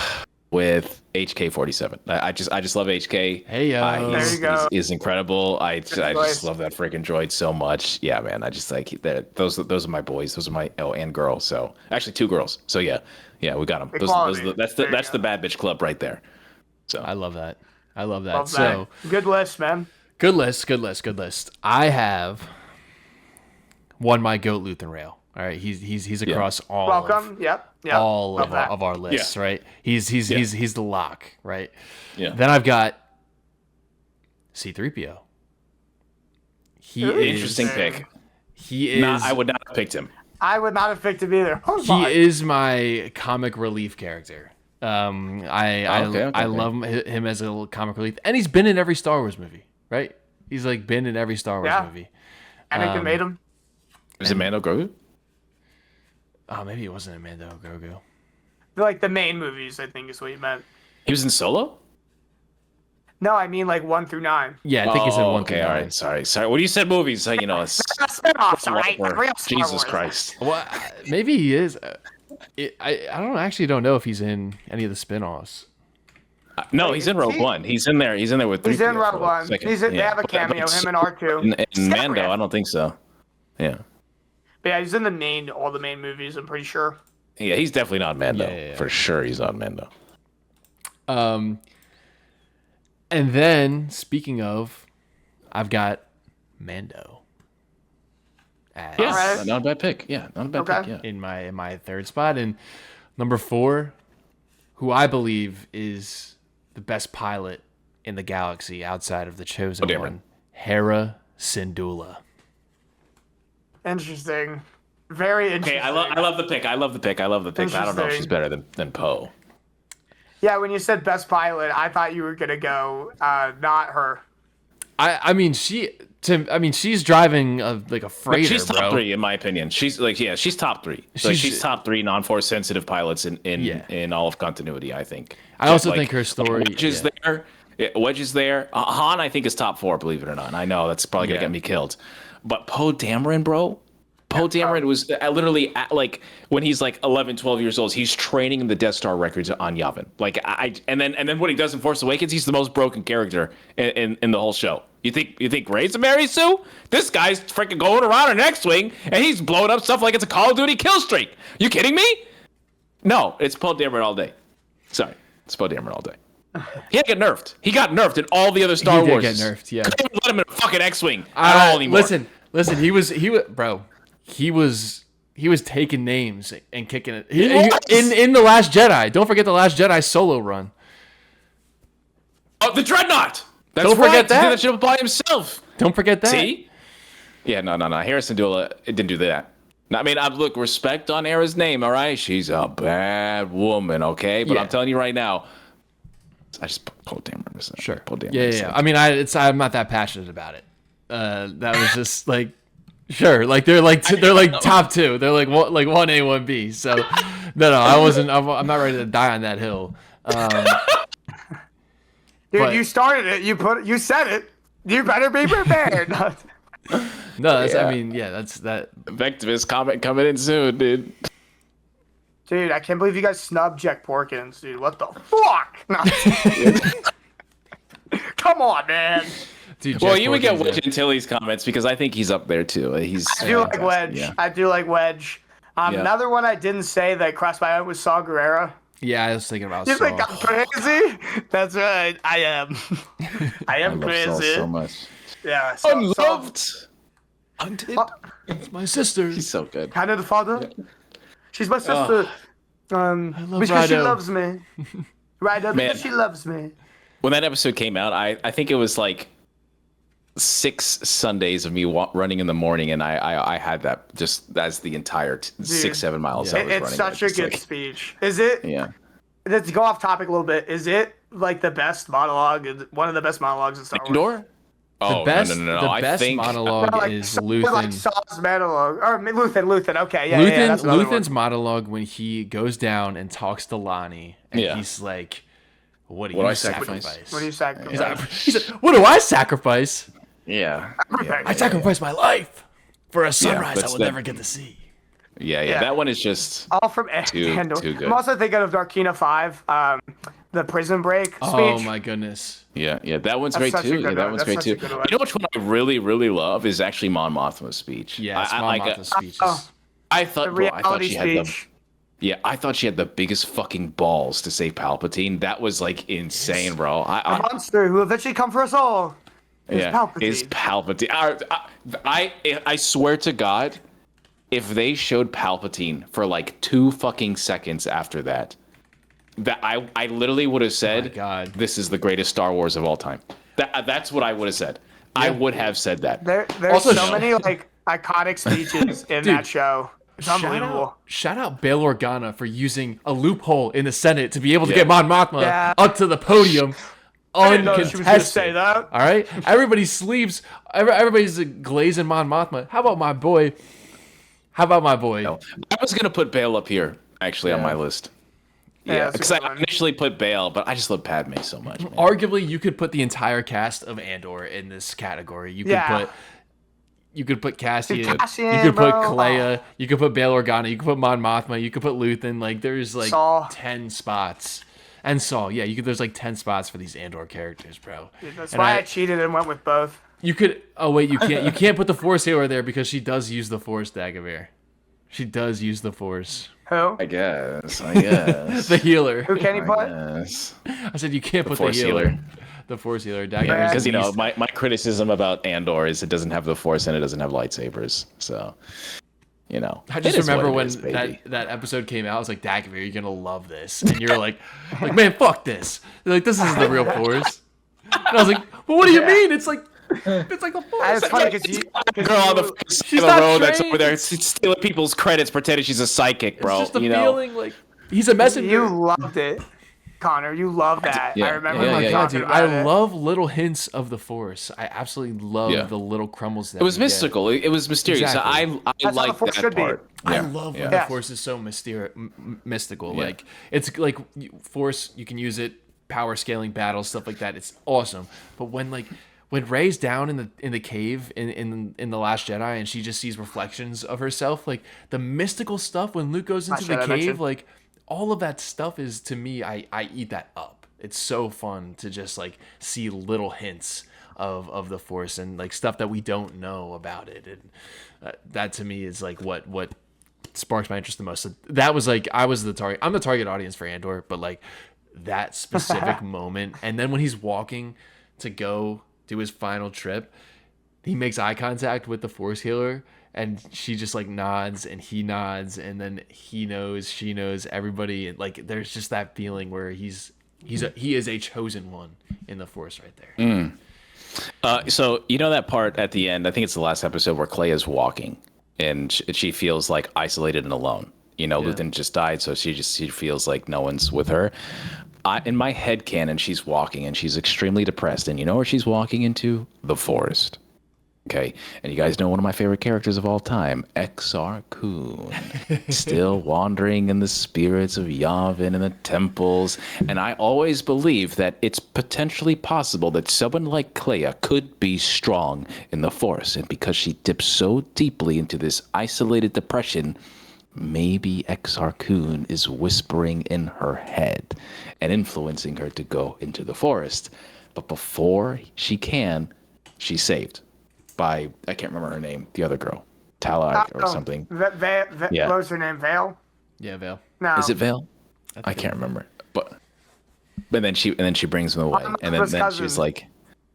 [SPEAKER 2] with HK-47. I just love HK.
[SPEAKER 1] Hey, yo.
[SPEAKER 3] There you go.
[SPEAKER 2] He's incredible. I
[SPEAKER 3] choice.
[SPEAKER 2] just love that freaking droid so much. Yeah, man. I just like that. Those are my boys. Those are my and girls. So actually 2 girls. So yeah, we got them. That's the bad bitch club right there. So
[SPEAKER 1] I love that. Love
[SPEAKER 3] that.
[SPEAKER 1] So
[SPEAKER 3] Good list, man.
[SPEAKER 1] good list. I have won my goat Luthen Rail. All right, he's across all.
[SPEAKER 3] Welcome. Yep.
[SPEAKER 1] All
[SPEAKER 3] Love
[SPEAKER 1] of our lists,
[SPEAKER 2] Yeah.
[SPEAKER 1] right? He's the lock, right?
[SPEAKER 2] Yeah.
[SPEAKER 1] Then I've got C-3PO. He is
[SPEAKER 2] Interesting pick.
[SPEAKER 1] He is.
[SPEAKER 2] I would not have picked him.
[SPEAKER 3] I would not have picked him either.
[SPEAKER 1] He is my comic relief character. I love him as a little comic relief, and he's been in every Star Wars movie, right? He's like been in every Star Wars movie.
[SPEAKER 3] Anakin made him.
[SPEAKER 2] Is it Mando Grogu?
[SPEAKER 1] Oh, maybe it wasn't Mando Grogu.
[SPEAKER 3] Like the main movies, I think is what you meant.
[SPEAKER 2] He was in Solo?
[SPEAKER 3] No, I mean like 1 through 9.
[SPEAKER 1] Yeah, I think he said one.
[SPEAKER 2] Okay, all right. Sorry. When you said movies, it's
[SPEAKER 3] Spinoffs, all right? The real Star
[SPEAKER 2] Jesus
[SPEAKER 3] Wars.
[SPEAKER 2] Christ.
[SPEAKER 1] Well, maybe he is. I don't know if he's in any of the spin-offs.
[SPEAKER 2] No, he's in Rogue One. He's in there. He's in there with 3PO.
[SPEAKER 3] He's in Rogue One. They have a cameo, him and R2.
[SPEAKER 2] In Mando, I don't think so. Yeah.
[SPEAKER 3] But yeah, he's in all the main movies, I'm pretty sure.
[SPEAKER 2] Yeah, he's definitely not Mando.
[SPEAKER 1] Yeah.
[SPEAKER 2] For sure he's not Mando.
[SPEAKER 1] And then, speaking of, I've got Mando.
[SPEAKER 2] Yeah,
[SPEAKER 3] Alright.
[SPEAKER 2] not a bad pick. Yeah, not a bad pick. Yeah.
[SPEAKER 1] In my third spot. And number 4, who I believe is the best pilot in the galaxy outside of the chosen one, Hera Syndulla.
[SPEAKER 3] Interesting. Very interesting.
[SPEAKER 2] Okay, I love the pick. I love the pick. But I don't know if she's better than Poe.
[SPEAKER 3] Yeah, when you said best pilot, I thought you were gonna go not her.
[SPEAKER 1] I mean, she's driving like a freighter,
[SPEAKER 2] She's top
[SPEAKER 1] bro.
[SPEAKER 2] 3 in my opinion. She's she's top 3. So she's top 3 non-force sensitive pilots in all of continuity. I think.
[SPEAKER 1] I also think her story.
[SPEAKER 2] Wedge is there. Wedge is there. Han, I think, is top 4. Believe it or not. And I know that's probably gonna get me killed, but Poe Dameron, bro. Poe Dameron was literally like when he's like 11, 12 years old, he's training the Death Star records on Yavin. Like and then what he does in Force Awakens, he's the most broken character in the whole show. You think Rey's a Mary Sue? This guy's freaking going around an X-wing and he's blowing up stuff like it's a Call of Duty kill streak. You kidding me? No, it's Poe Dameron all day. Sorry, it's Poe Dameron all day. He didn't get nerfed. He got nerfed in all the other Star Wars.
[SPEAKER 1] He did get nerfed. Yeah.
[SPEAKER 2] Couldn't even let him in a fucking X-wing at all anymore.
[SPEAKER 1] Listen. He was bro. He was taking names and kicking it in the Last Jedi. Don't forget the Last Jedi solo run.
[SPEAKER 2] Oh, the Dreadnought. That's
[SPEAKER 1] Don't
[SPEAKER 2] right.
[SPEAKER 1] forget that.
[SPEAKER 2] He did that shit by himself.
[SPEAKER 1] Don't forget that.
[SPEAKER 2] See? Yeah, no. Harrison didn't do that. No, I mean, look, respect on Era's name, all right? She's a bad woman, okay? But I'm telling you right now, I just Poe Dameron.
[SPEAKER 1] Sure.
[SPEAKER 2] Poe Dameron.
[SPEAKER 1] Yeah. I mean, I'm not that passionate about it. That was just like, sure. Like they're like top 2. They're like 1A, 1B. So no, I wasn't. I'm not ready to die on that hill.
[SPEAKER 3] Dude,
[SPEAKER 1] but,
[SPEAKER 3] you started it. You said it. You better be prepared.
[SPEAKER 1] No, that's, I mean, that's that.
[SPEAKER 2] Vectivist comment coming in soon, dude.
[SPEAKER 3] Dude, I can't believe you guys snubbed Jack Porkins, dude. What the fuck? No. Come on, man.
[SPEAKER 1] Dude,
[SPEAKER 2] Well, you would get Wedge in Tilly's comments because I think he's up there too.
[SPEAKER 3] I do like Wedge.
[SPEAKER 2] Yeah.
[SPEAKER 3] I do like Wedge. Another one I didn't say that crossed my mind was Saw Gerrera.
[SPEAKER 1] Yeah, I was thinking about
[SPEAKER 3] You
[SPEAKER 1] Saw.
[SPEAKER 3] think I'm crazy? That's right. I am. I am crazy.
[SPEAKER 2] Saul so much.
[SPEAKER 3] Yeah.
[SPEAKER 2] Unloved. Undead.
[SPEAKER 1] It's my sister.
[SPEAKER 2] She's so good.
[SPEAKER 3] Kind of the father. She's my sister. Because she loves me. Ryder, because she loves me.
[SPEAKER 2] When that episode came out, I think it was like 6 Sundays of me running in the morning, and I had that just as the entire 6-7 miles. I was
[SPEAKER 3] It's
[SPEAKER 2] running.
[SPEAKER 3] such a good speech. Is it?
[SPEAKER 2] Yeah.
[SPEAKER 3] Let's go off topic a little bit. Is it like the best monologue? One of the best monologues in Star Wars?
[SPEAKER 2] Andor? Oh,
[SPEAKER 1] best,
[SPEAKER 2] no.
[SPEAKER 1] The
[SPEAKER 2] I
[SPEAKER 1] best
[SPEAKER 2] think
[SPEAKER 1] monologue is Luthen.
[SPEAKER 3] Like Saw's monologue. Or Luthen. Okay, yeah. That's
[SPEAKER 1] Luthen's monologue when he goes down and talks to Lonnie, and he's like, "What do you sacrifice?
[SPEAKER 3] What do you sacrifice?"
[SPEAKER 1] He said, "What do I sacrifice?
[SPEAKER 2] Yeah.
[SPEAKER 1] I sacrifice my life for a sunrise I will never get to see."
[SPEAKER 2] Yeah. That one is just
[SPEAKER 3] all from
[SPEAKER 2] too good.
[SPEAKER 3] I'm also thinking of Darkina 5, the prison break speech.
[SPEAKER 1] Oh my goodness.
[SPEAKER 2] Yeah. That one's great too. Yeah, that one's great too. You know which one I really, really love is actually Mon Mothma's speech.
[SPEAKER 1] Yeah, Mon Mothma's speech.
[SPEAKER 2] I thought she had
[SPEAKER 3] speech.
[SPEAKER 2] I thought she had the biggest fucking balls to say Palpatine. That was like insane, bro.
[SPEAKER 3] A monster who will eventually come for us all.
[SPEAKER 2] Is Palpatine. I swear to God, if they showed Palpatine for like 2 fucking seconds after that I literally would have said, "This is the greatest Star Wars of all time." That's what I would have said. Yeah. I would have said that.
[SPEAKER 3] There's also so many like iconic speeches in that show. It's unbelievable.
[SPEAKER 1] Shout out Bail Organa for using a loophole in the Senate to be able to get Mon Mothma up to the podium.
[SPEAKER 3] I didn't know she was gonna say that.
[SPEAKER 1] All right, everybody's glazing Mon Mothma. How about my boy? No,
[SPEAKER 2] I was gonna put Bail up here actually on my list. Yeah, because I initially put Bail, but I just love Padme so much. Man.
[SPEAKER 1] Arguably, you could put the entire cast of Andor in this category. You could put Cassian, you could put Clea, you could put Bail Organa, you could put Mon Mothma, you could put Luthen. Like there's like
[SPEAKER 3] Saw.
[SPEAKER 1] 10 spots. And Saul, there's like 10 spots for these Andor characters, bro.
[SPEAKER 3] Dude, that's why I cheated and went with both.
[SPEAKER 1] You could. Oh wait, you can't. You can't put the Force healer there because she does use the Force, Dagovere. She does use the Force.
[SPEAKER 3] Who?
[SPEAKER 2] I guess. The
[SPEAKER 3] healer. Who can he put?
[SPEAKER 1] I said you can't put the healer. The Force healer.
[SPEAKER 2] Because my criticism about Andor is it doesn't have the Force and it doesn't have lightsabers. So,
[SPEAKER 1] I just remember when that episode came out. I was like, Dagovere, you're gonna love this, and you're like, man, fuck this. You're like, this isn't the real Force. And I was like, well, what do you mean? It's like the Force.
[SPEAKER 3] It's funny because
[SPEAKER 2] girl on the side of the road that's over there stealing people's credits, pretending she's a psychic, bro.
[SPEAKER 1] It's just a feeling like he's a messenger.
[SPEAKER 3] You loved it. Connor. You love that.
[SPEAKER 2] Yeah,
[SPEAKER 3] I remember
[SPEAKER 2] yeah,
[SPEAKER 3] you
[SPEAKER 2] yeah, yeah.
[SPEAKER 3] talking
[SPEAKER 1] Dude,
[SPEAKER 3] about
[SPEAKER 1] I
[SPEAKER 3] it.
[SPEAKER 1] love little hints of the Force. I absolutely love
[SPEAKER 2] Yeah.
[SPEAKER 1] the little crumbles that
[SPEAKER 2] It was
[SPEAKER 1] we get.
[SPEAKER 2] mystical. It was mysterious.
[SPEAKER 1] Exactly.
[SPEAKER 2] I
[SPEAKER 3] That's how the
[SPEAKER 2] like
[SPEAKER 3] Force
[SPEAKER 2] that
[SPEAKER 3] should be.
[SPEAKER 2] part.
[SPEAKER 1] I
[SPEAKER 2] Yeah,
[SPEAKER 1] love when
[SPEAKER 2] yeah.
[SPEAKER 1] the
[SPEAKER 3] Yes.
[SPEAKER 1] Force is so mystical.
[SPEAKER 2] Yeah.
[SPEAKER 1] Like it's like Force, you can use it, power scaling battles, stuff like that. It's awesome. But when Rey's down in the cave in the Last Jedi and she just sees reflections of herself, like the mystical stuff when Luke goes into the
[SPEAKER 3] Jedi
[SPEAKER 1] cave,
[SPEAKER 3] mentioned.
[SPEAKER 1] like all of that stuff is to me, I eat that up. It's so fun to just like see little hints of the Force and like stuff that we don't know about it, and that to me is like what sparks my interest the most. So that was like I was the target. I'm the target audience for Andor, but like that specific moment, and then when he's walking to go do his final trip, he makes eye contact with the Force healer, and she just like nods, and he nods, and then he knows, she knows, everybody. And like there's just that feeling where he is a chosen one in the Force right there.
[SPEAKER 2] So you know that part at the end? I think it's the last episode where Clay is walking, and she feels like isolated and alone. You know,
[SPEAKER 1] Yeah.
[SPEAKER 2] Luthen just died, so she feels like no one's with her. In my head canon, she's walking and she's extremely depressed. And you know where she's walking into? The forest. Okay. And you guys know one of my favorite characters of all time, Exar Kun. Still wandering in the spirits of Yavin in the temples. And I always believe that it's potentially possible that someone like Clea could be strong in the forest. And because she dips so deeply into this isolated depression, maybe Exar Kun is whispering in her head and influencing her to go into the forest. But before she can, she's saved by, I can't remember her name, the other girl, Tala or something.
[SPEAKER 3] Yeah. What was her name? Vale?
[SPEAKER 1] Yeah, Vale.
[SPEAKER 3] No.
[SPEAKER 2] Is it Vale? I can't remember. But then she brings him away, and then she's like,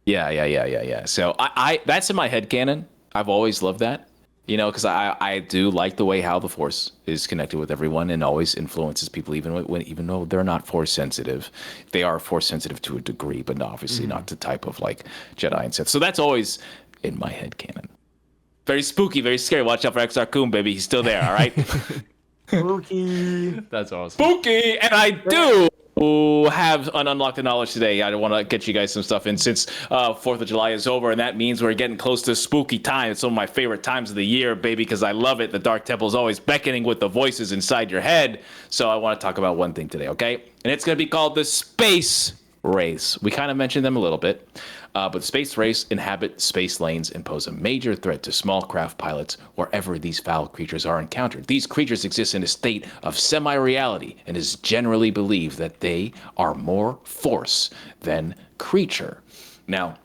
[SPEAKER 2] yeah. So I that's in my head canon. I've always loved that. You know, because I do like the way how the Force is connected with everyone and always influences people, even though they're not Force sensitive. They are Force sensitive to a degree, but obviously not the type of like Jedi and Sith. So that's always in my head canon. Very spooky, very scary. Watch out for Exar Kun, baby. He's still there, all right?
[SPEAKER 3] Spooky.
[SPEAKER 1] That's awesome.
[SPEAKER 2] Spooky, and I do have an unlocked knowledge today. I want to get you guys some stuff in since 4th of July is over, and that means we're getting close to spooky time. It's one of my favorite times of the year, baby, because I love it. The Dark Temple is always beckoning with the voices inside your head. So I want to talk about one thing today, okay? And it's going to be called the Space Wraiths. We kind of mentioned them a little bit. But space wraiths inhabit space lanes and pose a major threat to small craft pilots wherever these foul creatures are encountered. These creatures exist in a state of semi-reality and is generally believed that they are more force than creature. Now,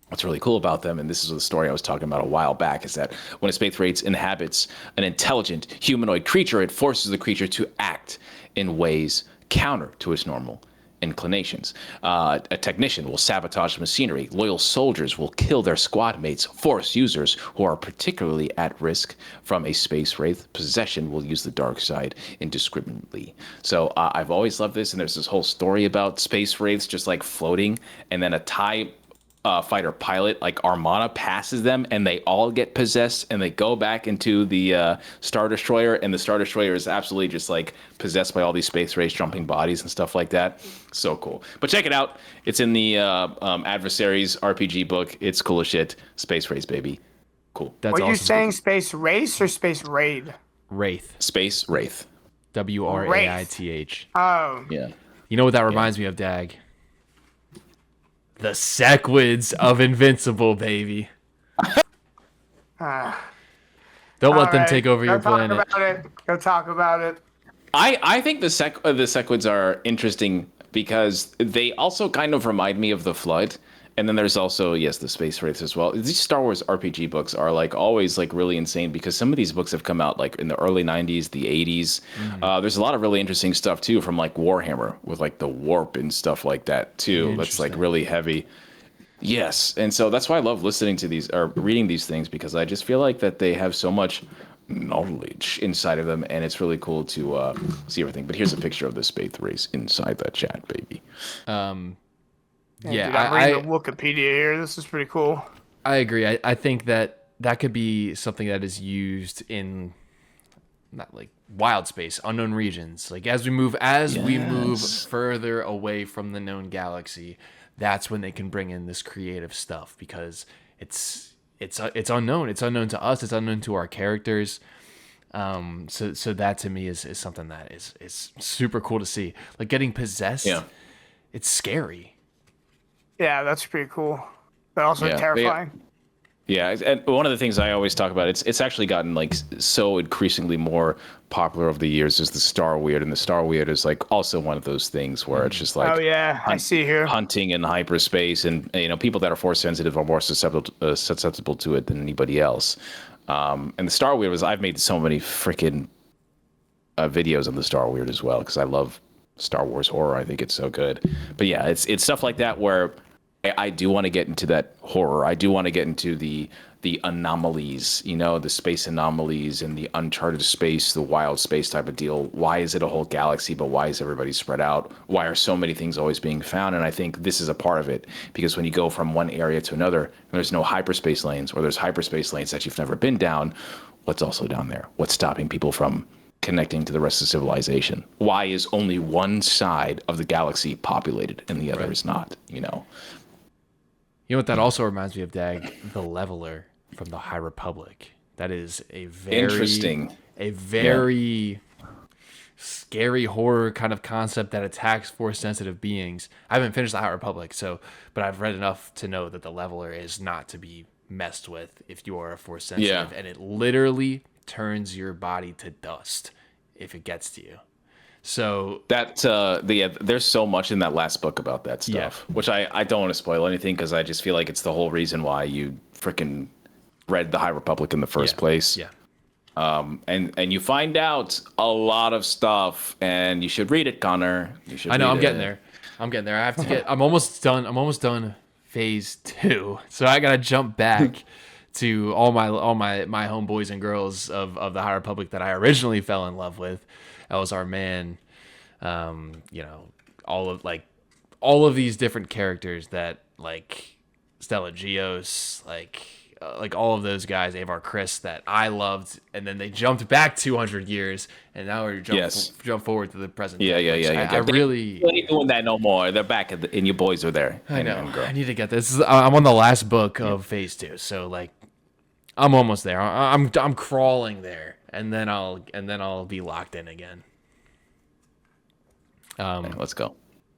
[SPEAKER 2] what's really cool about them, and this is the story I was talking about a while back, is that when a space wraith inhabits an intelligent humanoid creature, it forces the creature to act in ways counter to its normal inclinations. A technician will sabotage machinery. Loyal soldiers will kill their squad mates. Force users who are particularly at risk from a space wraith possession will use the dark side indiscriminately. So I've always loved this, and there's this whole story about space wraiths just like floating, and then a TIE fighter pilot like Armada passes them, and they all get possessed, and they go back into the Star Destroyer, and the Star Destroyer is absolutely just like possessed by all these space race jumping bodies and stuff like that. So cool. But check it out. It's in the Adversaries RPG book. It's cool as shit. Space race, baby. Cool.
[SPEAKER 1] That's
[SPEAKER 3] Were
[SPEAKER 1] awesome.
[SPEAKER 3] you saying space race or space raid?
[SPEAKER 1] Wraith?
[SPEAKER 2] Space Wraith.
[SPEAKER 1] Wraith.
[SPEAKER 3] Oh.
[SPEAKER 2] Yeah.
[SPEAKER 1] You know what that reminds me of, Dag? The Sequids of Invincible, baby. Don't let them take over your planet.
[SPEAKER 3] Go talk about it.
[SPEAKER 2] I think the Sequids are interesting because they also kind of remind me of the Flood. And then there's also, yes, the Space Wraiths as well. These Star Wars RPG books are like always like really insane because some of these books have come out like in the early 90s, the 80s. There's a lot of really interesting stuff too from like Warhammer with like the warp and stuff like that too. That's like really heavy. Yes. And so that's why I love listening to these or reading these things because I just feel like that they have so much knowledge inside of them, and it's really cool to see everything. But here's a picture of the Space Race inside that chat, baby.
[SPEAKER 3] Yeah, dude, I'm reading the Wikipedia here. This is pretty cool.
[SPEAKER 1] I agree. I think that could be something that is used in not like wild space, unknown regions. Like as we move
[SPEAKER 2] Yes.
[SPEAKER 1] further away from the known galaxy, that's when they can bring in this creative stuff because it's unknown. It's unknown to us. It's unknown to our characters. So that to me is something that is super cool to see. Like getting possessed.
[SPEAKER 2] Yeah.
[SPEAKER 1] It's scary.
[SPEAKER 3] Yeah, that's pretty cool. But also
[SPEAKER 2] Yeah,
[SPEAKER 3] terrifying.
[SPEAKER 2] Yeah, and one of the things I always talk about, it's actually gotten like so increasingly more popular over the years is the Star Weird, and the Star Weird is like also one of those things where it's just like
[SPEAKER 3] Oh yeah, I see here.
[SPEAKER 2] hunting in hyperspace, and people that are force sensitive are more susceptible to it than anybody else. And the Star Weird was I've made so many freaking videos on the Star Weird as well because I love Star Wars horror. I think it's so good. But yeah, it's stuff like that where I do want to get into that horror. I do want to get into the anomalies, the space anomalies and the uncharted space, the wild space type of deal. Why is it a whole galaxy, but why is everybody spread out? Why are so many things always being found? And I think this is a part of it because when you go from one area to another, there's no hyperspace lanes, or there's hyperspace lanes that you've never been down. What's also down there? What's stopping people from connecting to the rest of civilization? Why is only one side of the galaxy populated and the other is not?
[SPEAKER 1] You know what that also reminds me of, Dag? The Leveler from the High Republic. That is a very scary horror kind of concept that attacks force sensitive beings. I haven't finished the High Republic, but I've read enough to know that the Leveler is not to be messed with if you are a force sensitive, and it literally turns your body to dust if it gets to you. So
[SPEAKER 2] that there's so much in that last book about that stuff, which I don't want to spoil anything because I just feel like it's the whole reason why you freaking read the High Republic in the first place.
[SPEAKER 1] Yeah.
[SPEAKER 2] And you find out a lot of stuff, and you should read it, Connor. You should.
[SPEAKER 1] I know.
[SPEAKER 2] read
[SPEAKER 1] I'm
[SPEAKER 2] it.
[SPEAKER 1] getting there. I have to get. I'm almost done. Phase 2, so I gotta jump back to all my homeboys and girls of the High Republic that I originally fell in love with. That was our man. All of these different characters that like Stella Geos, like all of those guys, Avar Chris that I loved, and then they jumped back 200 years, and now we're jump forward to the present.
[SPEAKER 2] Yeah.
[SPEAKER 1] I really
[SPEAKER 2] They ain't doing that no more. They're back, and your boys are there.
[SPEAKER 1] I know. I need to get this. I'm on the last book of Phase 2, so like I'm almost there. I'm crawling there, and then I'll be locked in again.
[SPEAKER 2] Let's go.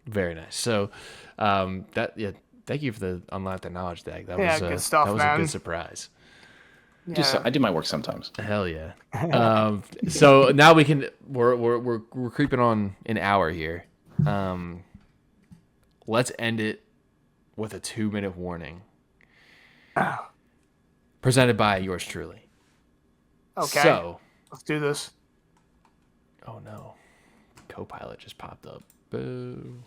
[SPEAKER 1] Very nice. So, thank you for the unlock the knowledge, Dag. That was
[SPEAKER 3] good stuff,
[SPEAKER 1] that was
[SPEAKER 3] man.
[SPEAKER 1] a good surprise.
[SPEAKER 2] I do my work sometimes.
[SPEAKER 1] Hell yeah. So now we're creeping on an hour here. Let's end it with a 2-minute warning. Presented by yours truly.
[SPEAKER 3] Okay.
[SPEAKER 1] So
[SPEAKER 3] let's do this.
[SPEAKER 1] oh no. Copilot just popped up. Boo.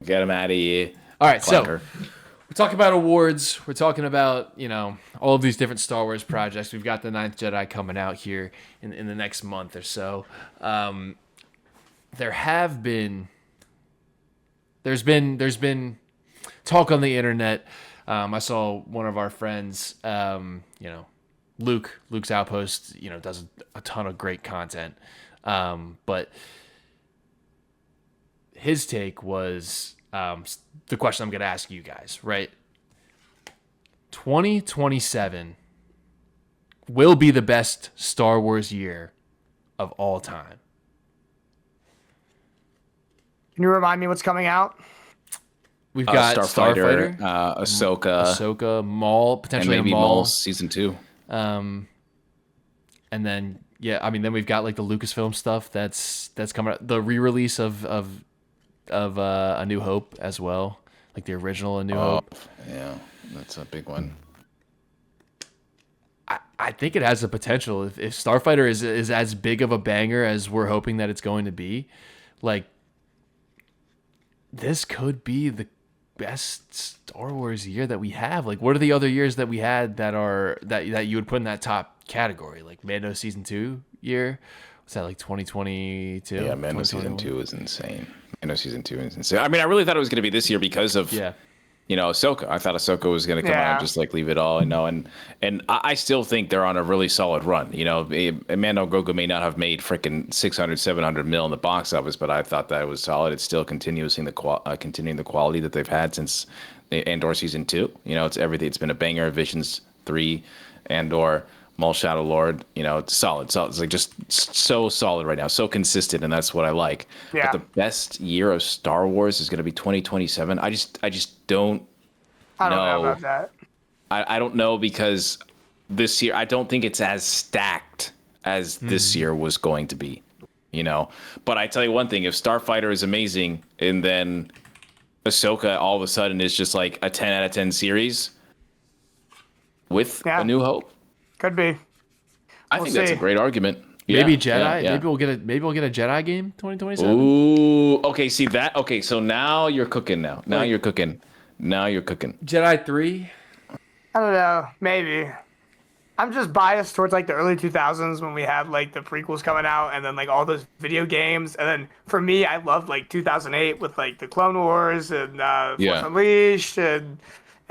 [SPEAKER 2] Get him out of here.
[SPEAKER 1] All right,
[SPEAKER 2] Clunker.
[SPEAKER 1] so we're talking about awards. We're talking about, all of these different Star Wars projects. We've got the 9th Jedi coming out here in the next month or so. There's been talk on the internet. I saw one of our friends, Luke's Outpost, does a ton of great content. But his take was the question I'm going to ask you guys, right? 2027 will be the best Star Wars year of all time.
[SPEAKER 3] Can you remind me what's coming out?
[SPEAKER 1] We've got Starfighter,
[SPEAKER 2] Ahsoka,
[SPEAKER 1] Maul,
[SPEAKER 2] and
[SPEAKER 1] potentially
[SPEAKER 2] maybe
[SPEAKER 1] a Maul.
[SPEAKER 2] Maul season 2.
[SPEAKER 1] And then then we've got like the Lucasfilm stuff that's coming out. The re-release of A New Hope as well, like the original A New Hope.
[SPEAKER 2] Yeah, that's a big one.
[SPEAKER 1] I think it has the potential. If Starfighter is as big of a banger as we're hoping that it's going to be, like this could be the best Star Wars year that we have. Like, what are the other years that we had that you would put in that top category? Like Mando season 2 year, was that like 2022?
[SPEAKER 2] Yeah, Mando season 2 is insane. Mando season 2 is insane. I mean, I really thought it was going to be this year because of Ahsoka. I thought Ahsoka was going to come out and just like leave it all, and I still think they're on a really solid run. Mando Grogu may not have made freaking 600, 700 mil in the box office, but I thought that it was solid. It's still continuing the quality that they've had since the Andor season 2. It's everything. It's been a banger. Visions 3, Andor, Maul Shadow Lord. It's solid. So it's like just so solid right now, so consistent, and that's what I like.
[SPEAKER 3] Yeah.
[SPEAKER 2] But the best year of Star Wars is going to be 2027. I just don't
[SPEAKER 3] I don't know
[SPEAKER 2] know
[SPEAKER 3] about that.
[SPEAKER 2] I don't know, because this year I don't think it's as stacked as this year was going to be. But I tell you one thing: if Starfighter is amazing, and then Ahsoka all of a sudden is just like a 10 out of 10 series with A New Hope.
[SPEAKER 3] Could be.
[SPEAKER 2] I think that's a great argument.
[SPEAKER 1] Maybe Jedi.
[SPEAKER 2] Yeah.
[SPEAKER 1] Maybe we'll get a Jedi game 2027.
[SPEAKER 2] Ooh. Okay. See that? Okay. So now you're cooking. Now you're cooking.
[SPEAKER 1] Jedi 3.
[SPEAKER 3] I don't know. Maybe. I'm just biased towards like the early 2000s when we had like the prequels coming out, and then like all those video games. And then for me, I loved like 2008 with like the Clone Wars and Force Unleashed and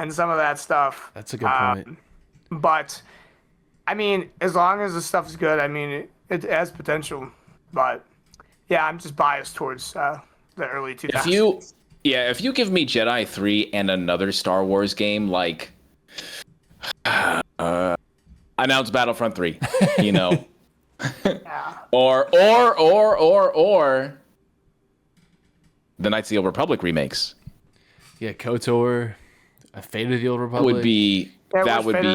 [SPEAKER 3] some of that stuff.
[SPEAKER 1] That's a good point.
[SPEAKER 3] But I mean, as long as the stuff is good, I mean, it has potential. But yeah, I'm just biased towards the early 2000s.
[SPEAKER 2] If you give me Jedi 3 and another Star Wars game, like announce Battlefront 3,
[SPEAKER 3] Yeah.
[SPEAKER 2] or the Knights of the Old Republic remakes.
[SPEAKER 1] Yeah, KOTOR, a Fate of the Old Republic
[SPEAKER 2] would be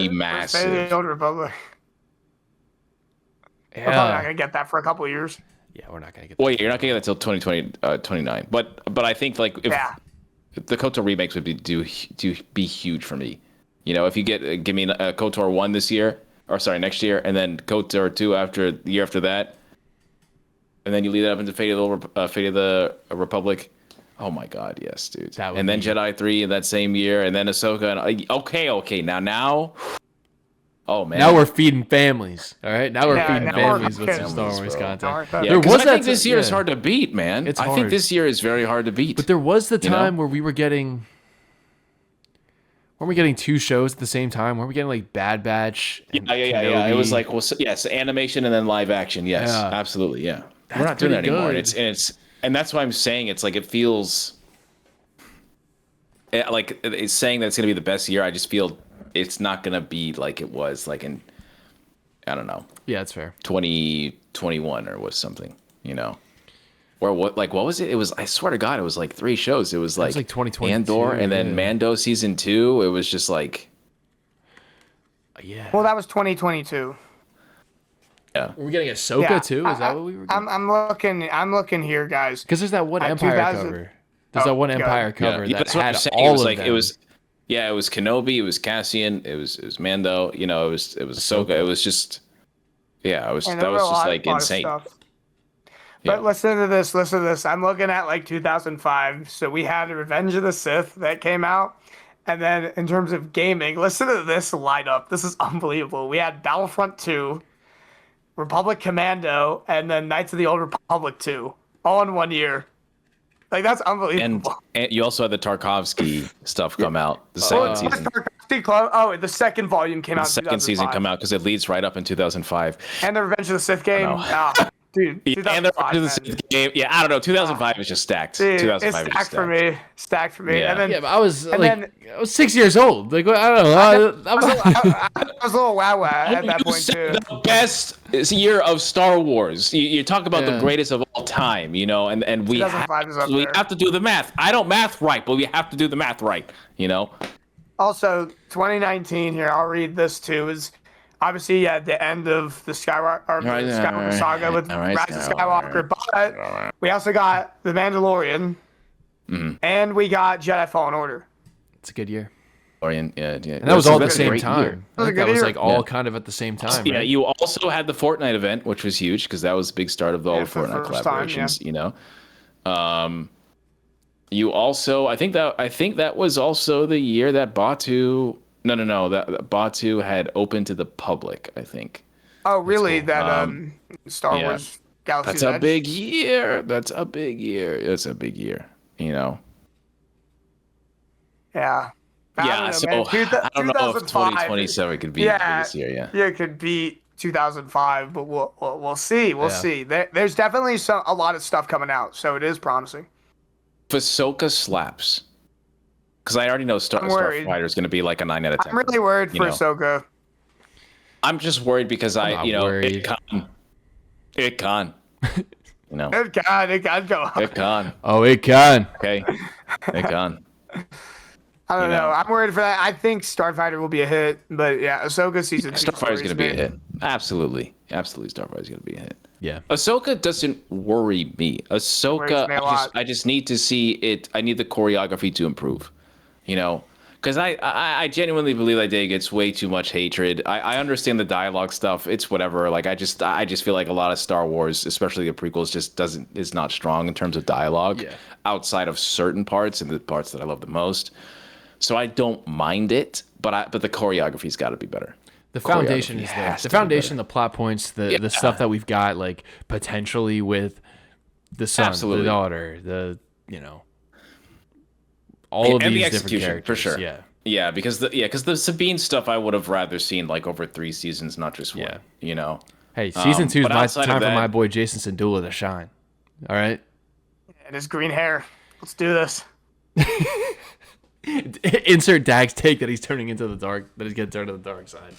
[SPEAKER 2] massive.
[SPEAKER 3] Fate of the Old Republic.
[SPEAKER 1] Yeah.
[SPEAKER 3] We're probably not gonna get that for a couple of years.
[SPEAKER 1] Yeah, we're not gonna get that.
[SPEAKER 2] Well, you're not gonna get that till 2020, 29. But I think like if the KOTOR remakes would be huge for me. If you give me a KOTOR 1 this year, or sorry, next year, and then KOTOR 2 after the year after that, and then you lead it up into Fate of the Republic. Oh my God, yes, dude. And then Jedi 3 in that same year, and then Ahsoka. And, okay. Now. Oh man.
[SPEAKER 1] Now we're feeding families. All right. Now we're feeding families with some Star Wars content.
[SPEAKER 2] Yeah, I think this year is hard to beat, man.
[SPEAKER 1] It's
[SPEAKER 2] hard. I think this year is very hard to beat.
[SPEAKER 1] But there was the time where we were getting. Weren't we getting 2 shows at the same time? Weren't we getting like Bad Batch?
[SPEAKER 2] Yeah. It was like, yes, animation and then live action. Yes, absolutely. Yeah. We're not doing that anymore. And that's why I'm saying it's like it feels like it's saying that it's going to be the best year. I just feel it's not going to be like it was like in, I don't know.
[SPEAKER 1] Yeah, that's fair.
[SPEAKER 2] 2021 or was something, Or what was it? It was, I swear to God, it was like 3 shows. It was like
[SPEAKER 1] 2022,
[SPEAKER 2] Andor and then Mando season 2. It was just like,
[SPEAKER 1] yeah.
[SPEAKER 3] Well, that was 2022.
[SPEAKER 2] Yeah.
[SPEAKER 1] Were we getting Ahsoka too? Is that what we were getting?
[SPEAKER 3] I'm looking here, guys.
[SPEAKER 1] Because there's that one Empire cover. There's that one Empire cover that
[SPEAKER 2] that's
[SPEAKER 1] had
[SPEAKER 2] what
[SPEAKER 1] all
[SPEAKER 2] it was
[SPEAKER 1] of
[SPEAKER 2] like,
[SPEAKER 1] them.
[SPEAKER 2] it was Kenobi, it was Cassian, it was Mando, it was Ahsoka. It was just, that was just like insane.
[SPEAKER 3] But listen to this. I'm looking at like 2005. So we had Revenge of the Sith that came out. And then in terms of gaming, listen to this lineup. This is unbelievable. We had Battlefront 2, Republic Commando, and then Knights of the Old Republic 2, all in 1 year. Like, that's unbelievable.
[SPEAKER 2] And you also had the Tarkovsky stuff come out, the second season.
[SPEAKER 3] The second volume came out.
[SPEAKER 2] The second season come out because it leads right up in 2005.
[SPEAKER 3] And the Revenge of the Sith game. Dude,
[SPEAKER 2] and the Revenge of the Sith game. Yeah, I don't know. 2005 is just stacked.
[SPEAKER 3] Dude,
[SPEAKER 2] 2005
[SPEAKER 3] it's stacked for me.
[SPEAKER 2] Yeah.
[SPEAKER 3] And then,
[SPEAKER 1] but I was I was 6 years old. Like, I don't know. I
[SPEAKER 3] was a little wow at that point too.
[SPEAKER 2] The best year of Star Wars. You talk about the greatest of all time, and we have to do the math. I don't math right, but we have to do the math right,
[SPEAKER 3] Also, 2019 here, I'll read this too, is obviously the end of the Skywalker saga with Rise of Skywalker, but we also got The Mandalorian, and we got Jedi Fallen Order.
[SPEAKER 1] It's a good year.
[SPEAKER 2] And
[SPEAKER 1] that was all at the same time. That was like all kind of at the you
[SPEAKER 2] right? You also had the Fortnite event, which was huge because that was the big start of all the Fortnite collaborations. You also, I think that was also the year that Batu. No. That Batu had opened to the public, I think.
[SPEAKER 3] Oh, really? Cool. That Star Wars Galaxy's
[SPEAKER 2] That's a big year. That's a big year.
[SPEAKER 3] Yeah.
[SPEAKER 2] Yeah,
[SPEAKER 3] I
[SPEAKER 2] so
[SPEAKER 3] don't know, man.
[SPEAKER 2] I don't know if
[SPEAKER 3] 2005.
[SPEAKER 2] 2027 could be the
[SPEAKER 3] Yeah,
[SPEAKER 2] biggest year. Yeah,
[SPEAKER 3] yeah, it could beat 2005, but we'll see. We'll
[SPEAKER 1] Yeah.
[SPEAKER 3] see. There's definitely a lot of stuff coming out, so it is promising.
[SPEAKER 2] if Ahsoka slaps, because I already know
[SPEAKER 3] I'm worried.
[SPEAKER 2] Starfighter is going to be like a 9 out of 10.
[SPEAKER 3] I'm really worried
[SPEAKER 2] you
[SPEAKER 3] for
[SPEAKER 2] know.
[SPEAKER 3] Ahsoka.
[SPEAKER 2] I'm just worried because
[SPEAKER 1] not worried.
[SPEAKER 2] it can, you know,
[SPEAKER 3] It can go.
[SPEAKER 2] it can.
[SPEAKER 1] Oh, it can.
[SPEAKER 2] Okay, it can.
[SPEAKER 3] I don't
[SPEAKER 2] you
[SPEAKER 3] know.
[SPEAKER 2] know.
[SPEAKER 3] I'm worried for that. I think Starfighter will be a hit, but yeah, Ahsoka season 2
[SPEAKER 2] Starfighter is going to be a
[SPEAKER 3] me.
[SPEAKER 2] hit. Absolutely, Starfighter is going to be a hit.
[SPEAKER 1] Yeah.
[SPEAKER 2] Ahsoka doesn't worry me.
[SPEAKER 3] Worries
[SPEAKER 2] Ahsoka,
[SPEAKER 3] me a lot.
[SPEAKER 2] I just need to see it. I need the choreography to improve, you know, because I genuinely believe that day gets way too much hatred. I understand the dialogue stuff. It's whatever. Like I just feel like a lot of Star Wars, especially the prequels, just is not strong in terms of dialogue outside of certain parts and the parts that I love the most. So I don't mind it, but the choreography's got to be better.
[SPEAKER 1] The foundation is there. The foundation, the plot points, the stuff that we've got, like potentially with the son,
[SPEAKER 2] Absolutely.
[SPEAKER 1] the daughter, all of
[SPEAKER 2] and
[SPEAKER 1] these
[SPEAKER 2] the
[SPEAKER 1] different
[SPEAKER 2] execution
[SPEAKER 1] characters.
[SPEAKER 2] for sure.
[SPEAKER 1] Yeah.
[SPEAKER 2] Yeah, because the Sabine stuff I would have rather seen like over 3 seasons, not just one.
[SPEAKER 1] Yeah.
[SPEAKER 2] You know.
[SPEAKER 1] Hey, season 2 is
[SPEAKER 2] but
[SPEAKER 1] my
[SPEAKER 2] outside of
[SPEAKER 1] time for
[SPEAKER 2] that-
[SPEAKER 1] my boy Jason Sandula to shine. All right.
[SPEAKER 3] And his green hair. Let's do this.
[SPEAKER 1] Insert Dag's take that he's turning into the dark, that he's getting turned to the dark side.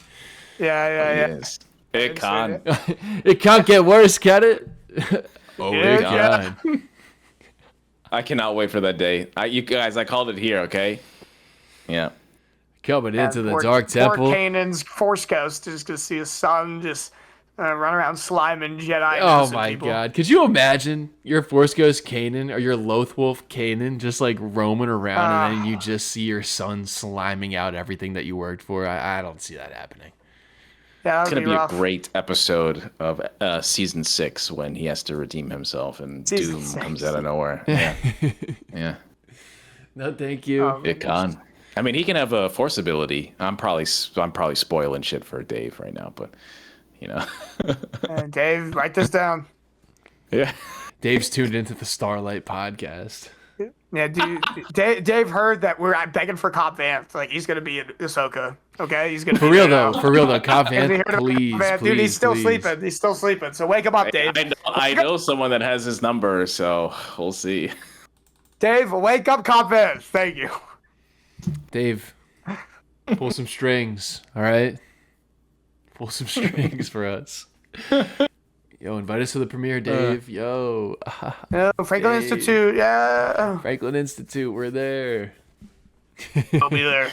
[SPEAKER 3] Yeah.
[SPEAKER 2] Yes. It can.
[SPEAKER 1] It can't get worse, can it? Oh,
[SPEAKER 3] Yeah,
[SPEAKER 1] it
[SPEAKER 3] yeah.
[SPEAKER 1] can.
[SPEAKER 2] I cannot wait for that day. You guys, I called it here. Okay. Yeah.
[SPEAKER 1] Coming into the
[SPEAKER 3] Poor-
[SPEAKER 1] Dark Temple.
[SPEAKER 3] Poor Kanan's Force Ghost is going to see his son just run around sliming Jedi.
[SPEAKER 1] Oh
[SPEAKER 3] innocent
[SPEAKER 1] my
[SPEAKER 3] people.
[SPEAKER 1] god. Could you imagine your Force Ghost Kanan or your Lothwolf Kanan just like roaming around and then you just see your son sliming out everything that you worked for? I don't see that happening.
[SPEAKER 3] Yeah,
[SPEAKER 2] It's
[SPEAKER 3] that
[SPEAKER 2] gonna
[SPEAKER 3] would
[SPEAKER 2] be
[SPEAKER 3] rough.
[SPEAKER 2] a great episode of season 6 when he has to redeem himself and
[SPEAKER 3] Season
[SPEAKER 2] Doom
[SPEAKER 3] 6.
[SPEAKER 2] comes out of nowhere. Yeah. Yeah.
[SPEAKER 1] No, thank you.
[SPEAKER 2] It can. I mean, he can have a force ability. I'm probably spoiling shit for Dave right now, but you know.
[SPEAKER 3] Dave, write this down.
[SPEAKER 2] Yeah.
[SPEAKER 1] Dave's tuned into the Starlight podcast.
[SPEAKER 3] Yeah, dude. Dave heard that we're begging for Cobb Vanth. Like he's gonna be in Ahsoka. Okay, he's gonna
[SPEAKER 1] For
[SPEAKER 3] be
[SPEAKER 1] real
[SPEAKER 3] there
[SPEAKER 1] though,
[SPEAKER 3] now.
[SPEAKER 1] Cobb
[SPEAKER 3] Has he
[SPEAKER 1] Vanth,
[SPEAKER 3] heard about
[SPEAKER 1] please,
[SPEAKER 3] Cobb Vanth?
[SPEAKER 1] please,
[SPEAKER 3] Dude, he's still
[SPEAKER 1] please.
[SPEAKER 3] sleeping. He's still sleeping. So wake him up, Dave.
[SPEAKER 2] I know someone that has his number, so we'll see.
[SPEAKER 3] Dave, wake up, Cobb Vanth. Thank you.
[SPEAKER 1] Dave, pull some strings, all right? Pull some strings for us. Yo, invite us to the premiere, Dave. Yo.
[SPEAKER 3] No, Franklin
[SPEAKER 1] Dave.
[SPEAKER 3] Institute. Yeah,
[SPEAKER 1] Franklin Institute, we're there.
[SPEAKER 3] I'll be there.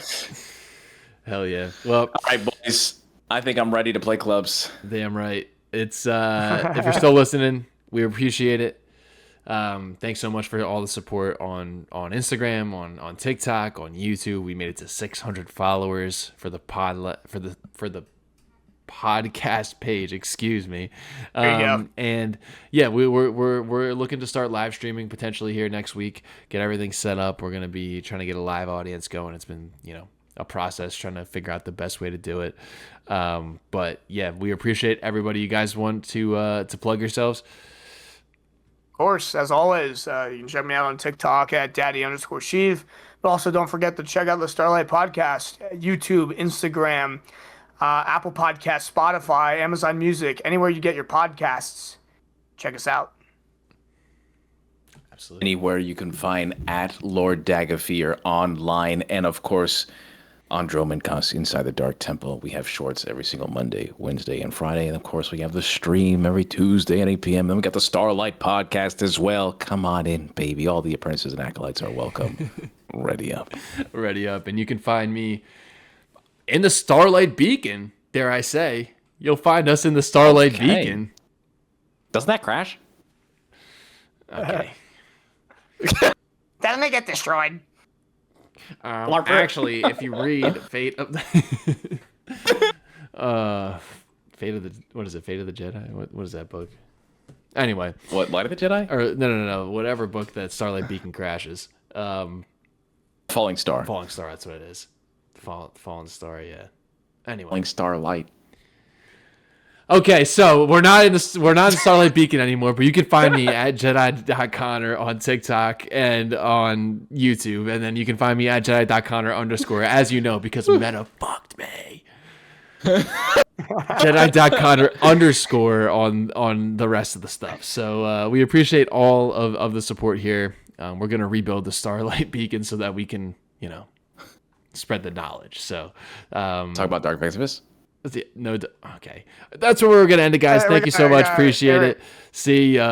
[SPEAKER 1] Hell yeah. Well,
[SPEAKER 2] All right, boys. I think I'm ready to play clubs.
[SPEAKER 1] damn right. It's if you're still listening, we appreciate it. Thanks so much for all the support on Instagram, on TikTok, on YouTube. We made it to 600 followers for the podcast page. Excuse me.
[SPEAKER 3] There you go.
[SPEAKER 1] And yeah, we're looking to start live streaming potentially here next week. Get everything set up. We're gonna be trying to get a live audience going. It's been a process trying to figure out the best way to do it. But yeah, we appreciate everybody. You guys want to plug yourselves?
[SPEAKER 3] Of course, as always, you can check me out on TikTok at daddy_Sheev. But also don't forget to check out the Starlight Podcast, YouTube, Instagram, Apple Podcasts, Spotify, Amazon Music, anywhere you get your podcasts. Check us out.
[SPEAKER 1] Absolutely.
[SPEAKER 2] Anywhere you can find at Lord Dagovere online, and of course, Andromedcast Inside the Dark Temple. We have shorts every single Monday, Wednesday, and Friday. And of course, we have the stream every Tuesday at 8 p.m. Then we got the Starlight podcast as well. Come on in, baby. All the apprentices and acolytes are welcome. Ready up.
[SPEAKER 1] Ready up. And you can find me in the Starlight Beacon, dare I say. You'll find us in the Starlight
[SPEAKER 2] Okay.
[SPEAKER 1] Beacon.
[SPEAKER 2] Doesn't that crash?
[SPEAKER 1] Okay.
[SPEAKER 3] Doesn't it get destroyed?
[SPEAKER 1] Actually, if you read Fate of the Fate of the Jedi? What is that book? Anyway,
[SPEAKER 2] What, Light of the Jedi?
[SPEAKER 1] or no, whatever book that Starlight Beacon crashes.
[SPEAKER 2] Falling Star.
[SPEAKER 1] Falling Star, that's what it is. Fallen Star, yeah. Anyway,
[SPEAKER 2] Falling Starlight.
[SPEAKER 1] Okay, so we're not in Starlight Beacon anymore, but you can find me at Jedi.Connor on TikTok and on YouTube, and then you can find me at Jedi.Connor _ as you know, because Meta fucked me. Jedi.Connor _ on the rest of the stuff. So we appreciate all of the support here. We're gonna rebuild the Starlight Beacon so that we can, spread the knowledge. So
[SPEAKER 2] Talk about Dark Maximus.
[SPEAKER 1] No, okay. That's where we're gonna end it, guys. Thank you so much. Appreciate it. See ya.